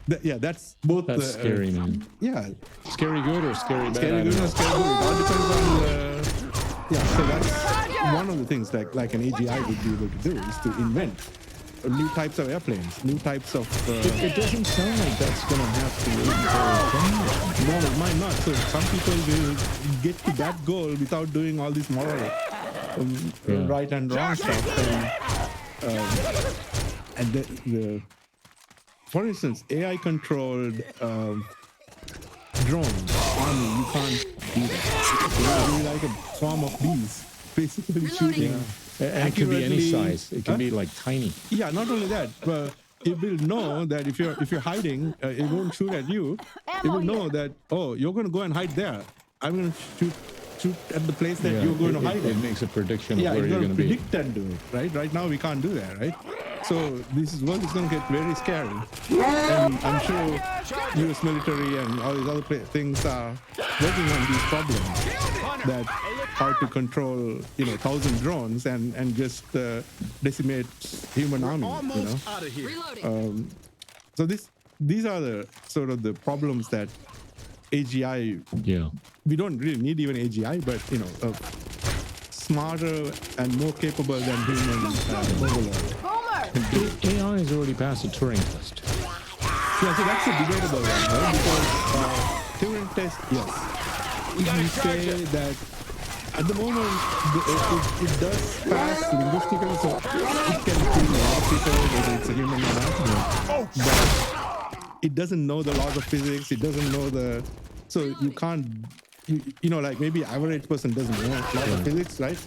that's both. That's scary, man. Yeah. Scary good or scary bad? Scary good or scary good. It all depends on so that's one of the things like an AGI would be able to do is to invent new types of airplanes, new types of... It doesn't sound like that's going to have to wait until... No, it might not. So some people will get to that goal without doing all this moral right and wrong stuff. And for instance, AI-controlled drones, army, you can't do that. It's really like a swarm of bees, basically shooting. And it can be any size. It can be like tiny. Yeah, not only that, but it will know that if you're hiding, it won't shoot at you. It will know that, you're going to go and hide there. I'm going to shoot at the place that you're going to hide. It makes a prediction of where you're going to be. Predict and do it, right? Right now we can't do that, right? So this world is going to get very scary. And I'm sure US military and all these other things are working on these problems, that how to control 1,000 drones and just decimate human army. Almost out of here. So these are the sort of the problems that AGI. Yeah. We don't really need even AGI, but smarter and more capable than human overlord. AI has already passed the Turing test. Yeah, so that's a debatable one, right? Because Turing test, yes. You say that at the moment it does pass linguistically, so it can fool a lot of people whether it's a human or not. But it doesn't know the laws of physics. It doesn't know so you can't, like maybe average person doesn't know laws of physics, right?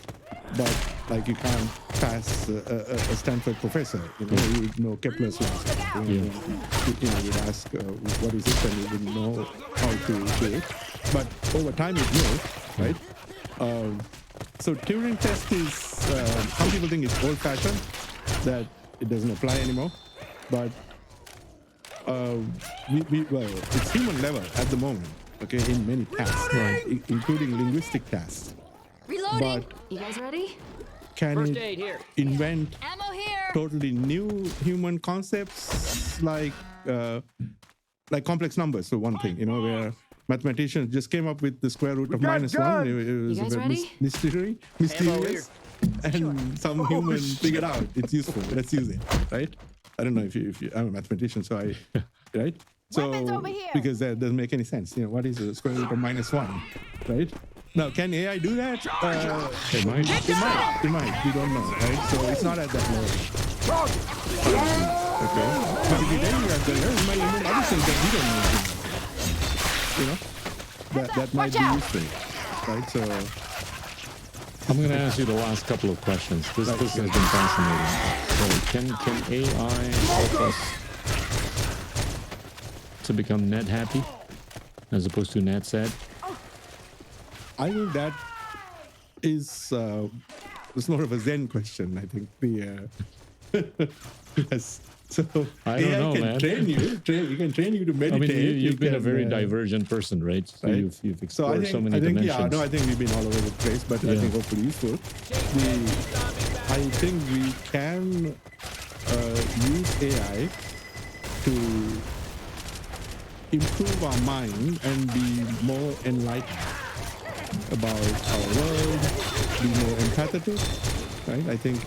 But like you can't pass a Stanford professor, you know Kepler's laws. You'd ask what is it, and you wouldn't know how to do it. But over time it will, right? So Turing test is, some people think it's old-fashioned, that it doesn't apply anymore. But it's human level at the moment, okay, in many tasks, including linguistic tasks. Reloading. But you guys ready? can it invent Ammo here. totally new human concepts like complex numbers? So one thing, where mathematicians just came up with the square root of -1. It was guys a ready? mysterious, and some human figured out it's useful. Let's use it, right? I don't know if you I'm a mathematician, so right? So because that doesn't make any sense. What is the square root of -1, right? Now, can AI do that? It might. It might. We don't know, right? So it's not at that level. Okay. But if it is at the level, it might invent other things that we don't know. That might be useful, right? So I'm going to ask you the last couple of questions. This has been fascinating. So can AI help us to become net happy as opposed to net sad? I think that is it's more of a Zen question. I think yes. So I don't know, can man. You can train you to meditate. I mean, you've been a very divergent person, right? So right? You've explored so many I think, dimensions. I think we've been all over the place, but I think hopefully useful. I think we can use AI to improve our mind and be more enlightened about our world, be more empathetic, right? I think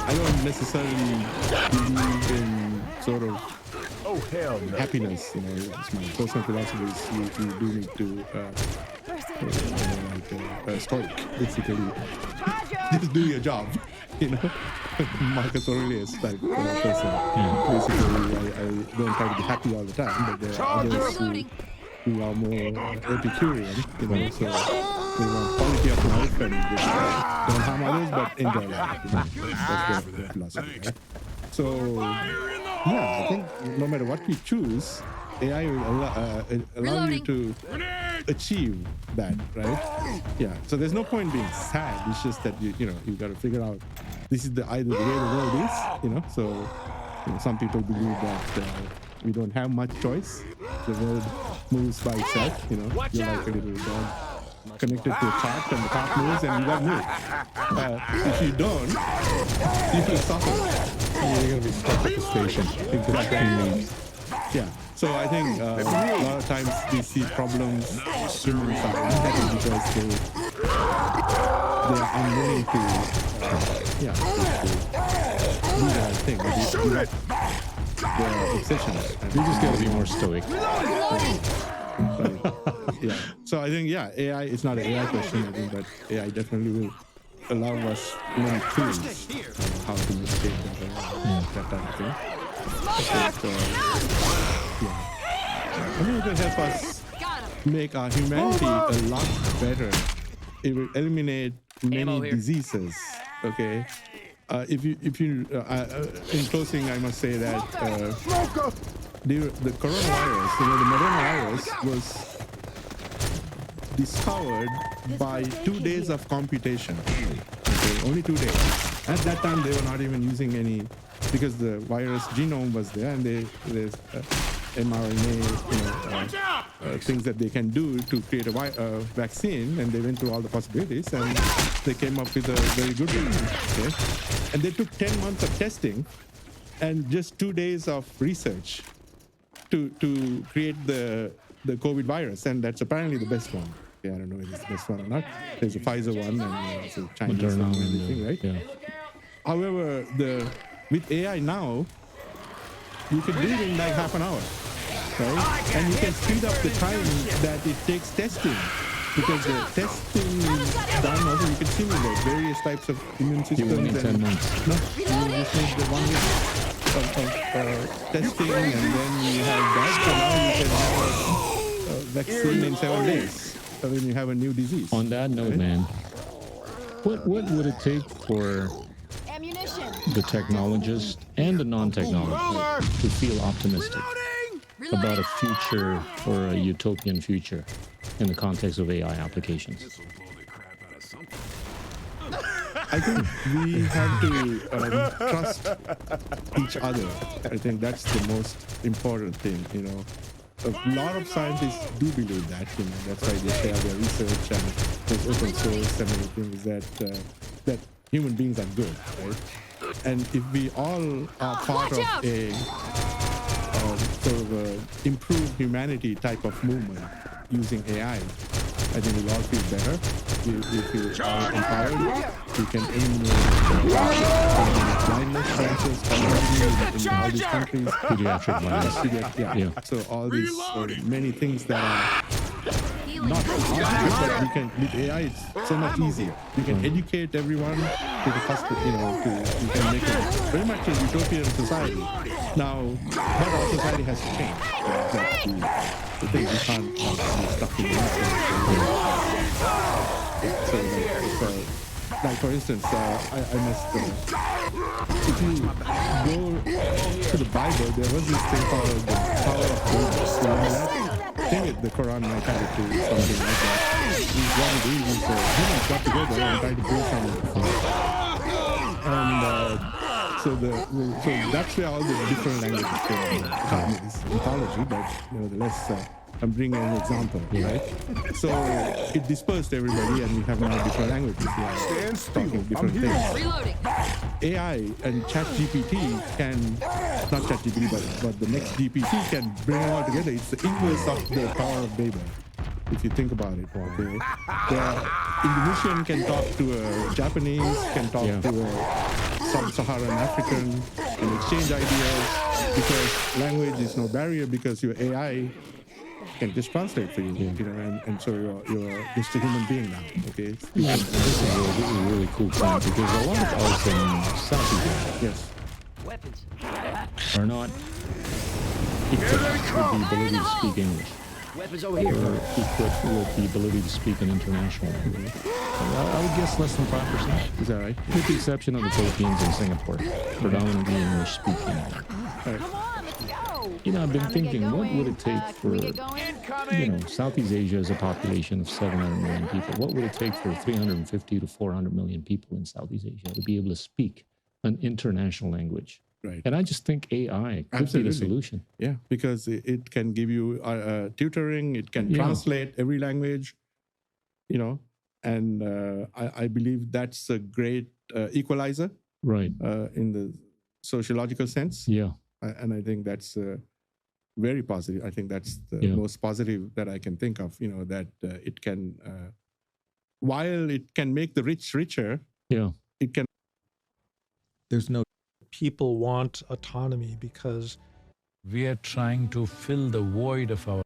I don't necessarily believe in sort of happiness, it's my personal philosophy is you do need to like stoic, basically. Just do your job, Marcus Aurelius type person. Basically, I don't try to be happy all the time, but there are others who are more Epicurean, so they want quality of life and just don't harm others, but enjoy life. That's their philosophy, right? So, yeah, I think no matter what we choose, AI will allow you to achieve that, right? Yeah. So there's no point being sad. It's just that you got to figure out this is either the way the world is, So some people believe that we don't have much choice. The world moves by itself. You're like a little dog connected to a cart, and the cart moves, and you got to move. If you don't, you will suffer. You're going to be stuck at the station. Exactly. Yeah. So I think a lot of times we see problems humans are unhappy because they are unwilling to do the right thing. Their obsessions. You just got to be more stoic. Yeah. So I think AI. It's not an AI question, I think, but AI definitely will allow us many tools on how to mistake that type of thing. I think it will help us make our humanity a lot better. It will eliminate many diseases. Okay. If you in closing, I must say that the coronavirus, the Moderna virus, was discovered by 2 days of computation. Okay, only 2 days. At that time, they were not even using any, because the virus genome was there, and there's mRNA, things that they can do to create a vaccine, and they went through all the possibilities, and they came up with a very good one. Okay? And they took 10 months of testing and just 2 days of research to create the COVID virus, and that's apparently the best one. Okay, I don't know if it's the best one or not. There's a Pfizer one, and it's a Chinese one and everything, right? Yeah. However, with AI now, you can do it in like half an hour, right? And you can speed up the time that it takes testing, because the testing is done also. You can simulate various types of immune systems. You need 10 months. No, you just need the 1 week of testing, and then you have that. So now you can have a vaccine in 7 days when you have a new disease. On that note, right? man, what would it take for the technologists and the non-technologists to feel optimistic about a future or a utopian future in the context of AI applications? I think we have to trust each other. I think that's the most important thing, A lot of scientists do believe that, That's why they share their research, and there's open source and everything, is that human beings are good, right? And if we all are part of a sort of a improved humanity type of movement using AI, I think we'll all feel better. We feel empowered. We can eliminate blindness, for instance, in all these countries. Pediatric blindness. Yeah. So all these many things that are not hard, but we can, with AI, it's so much easier. We can educate everyone to the hospital, we can make it very much a utopian society. Now, but our society has to change. That's the thing, we can't be stuck in the like for instance, I must, if you go to the Bible, there was this thing called the power of belief. You know that? I think the Quran might have it to something like that. What it is humans got together and tried to build something. And so that's where all the different languages came from. It's mythology, but nevertheless, I'm bringing an example, right? So it dispersed everybody, and we have now different languages. We are talking different things. Reloading. AI and ChatGPT can, not ChatGPT, but the next GPT can bring them all together. It's the inverse of the Tower of Babel, if you think about it. Okay? The Indonesian can talk to a Japanese, can talk to a sub-Saharan African, and exchange ideas, because language is no barrier, because your AI can just translate for you, you know, and so you're just a human being now, okay? Yeah, this is a really cool point because a lot of us in Southeast Asia Yes. are not equipped with the ability to speak English. Weapons over here. Or equipped with the ability to speak an international language. I would guess less than 5%. Is that right? With the exception of the Philippines and Singapore, predominantly English speaking. You know, I've been thinking, what would it take for, you know, Southeast Asia is a population of 700 million people. What would it take for 350 to 400 million people in Southeast Asia to be able to speak an international language? Right. And I just think AI could be the solution. Yeah, because it can give you tutoring, it can translate every language, you know, and I believe that's a great equalizer, right? In the sociological sense. Yeah. And I think that's very positive. I think that's the most positive that I can think of, you know, that it can, while it can make the rich richer, it can. There's no people want autonomy because we are trying to fill the void of our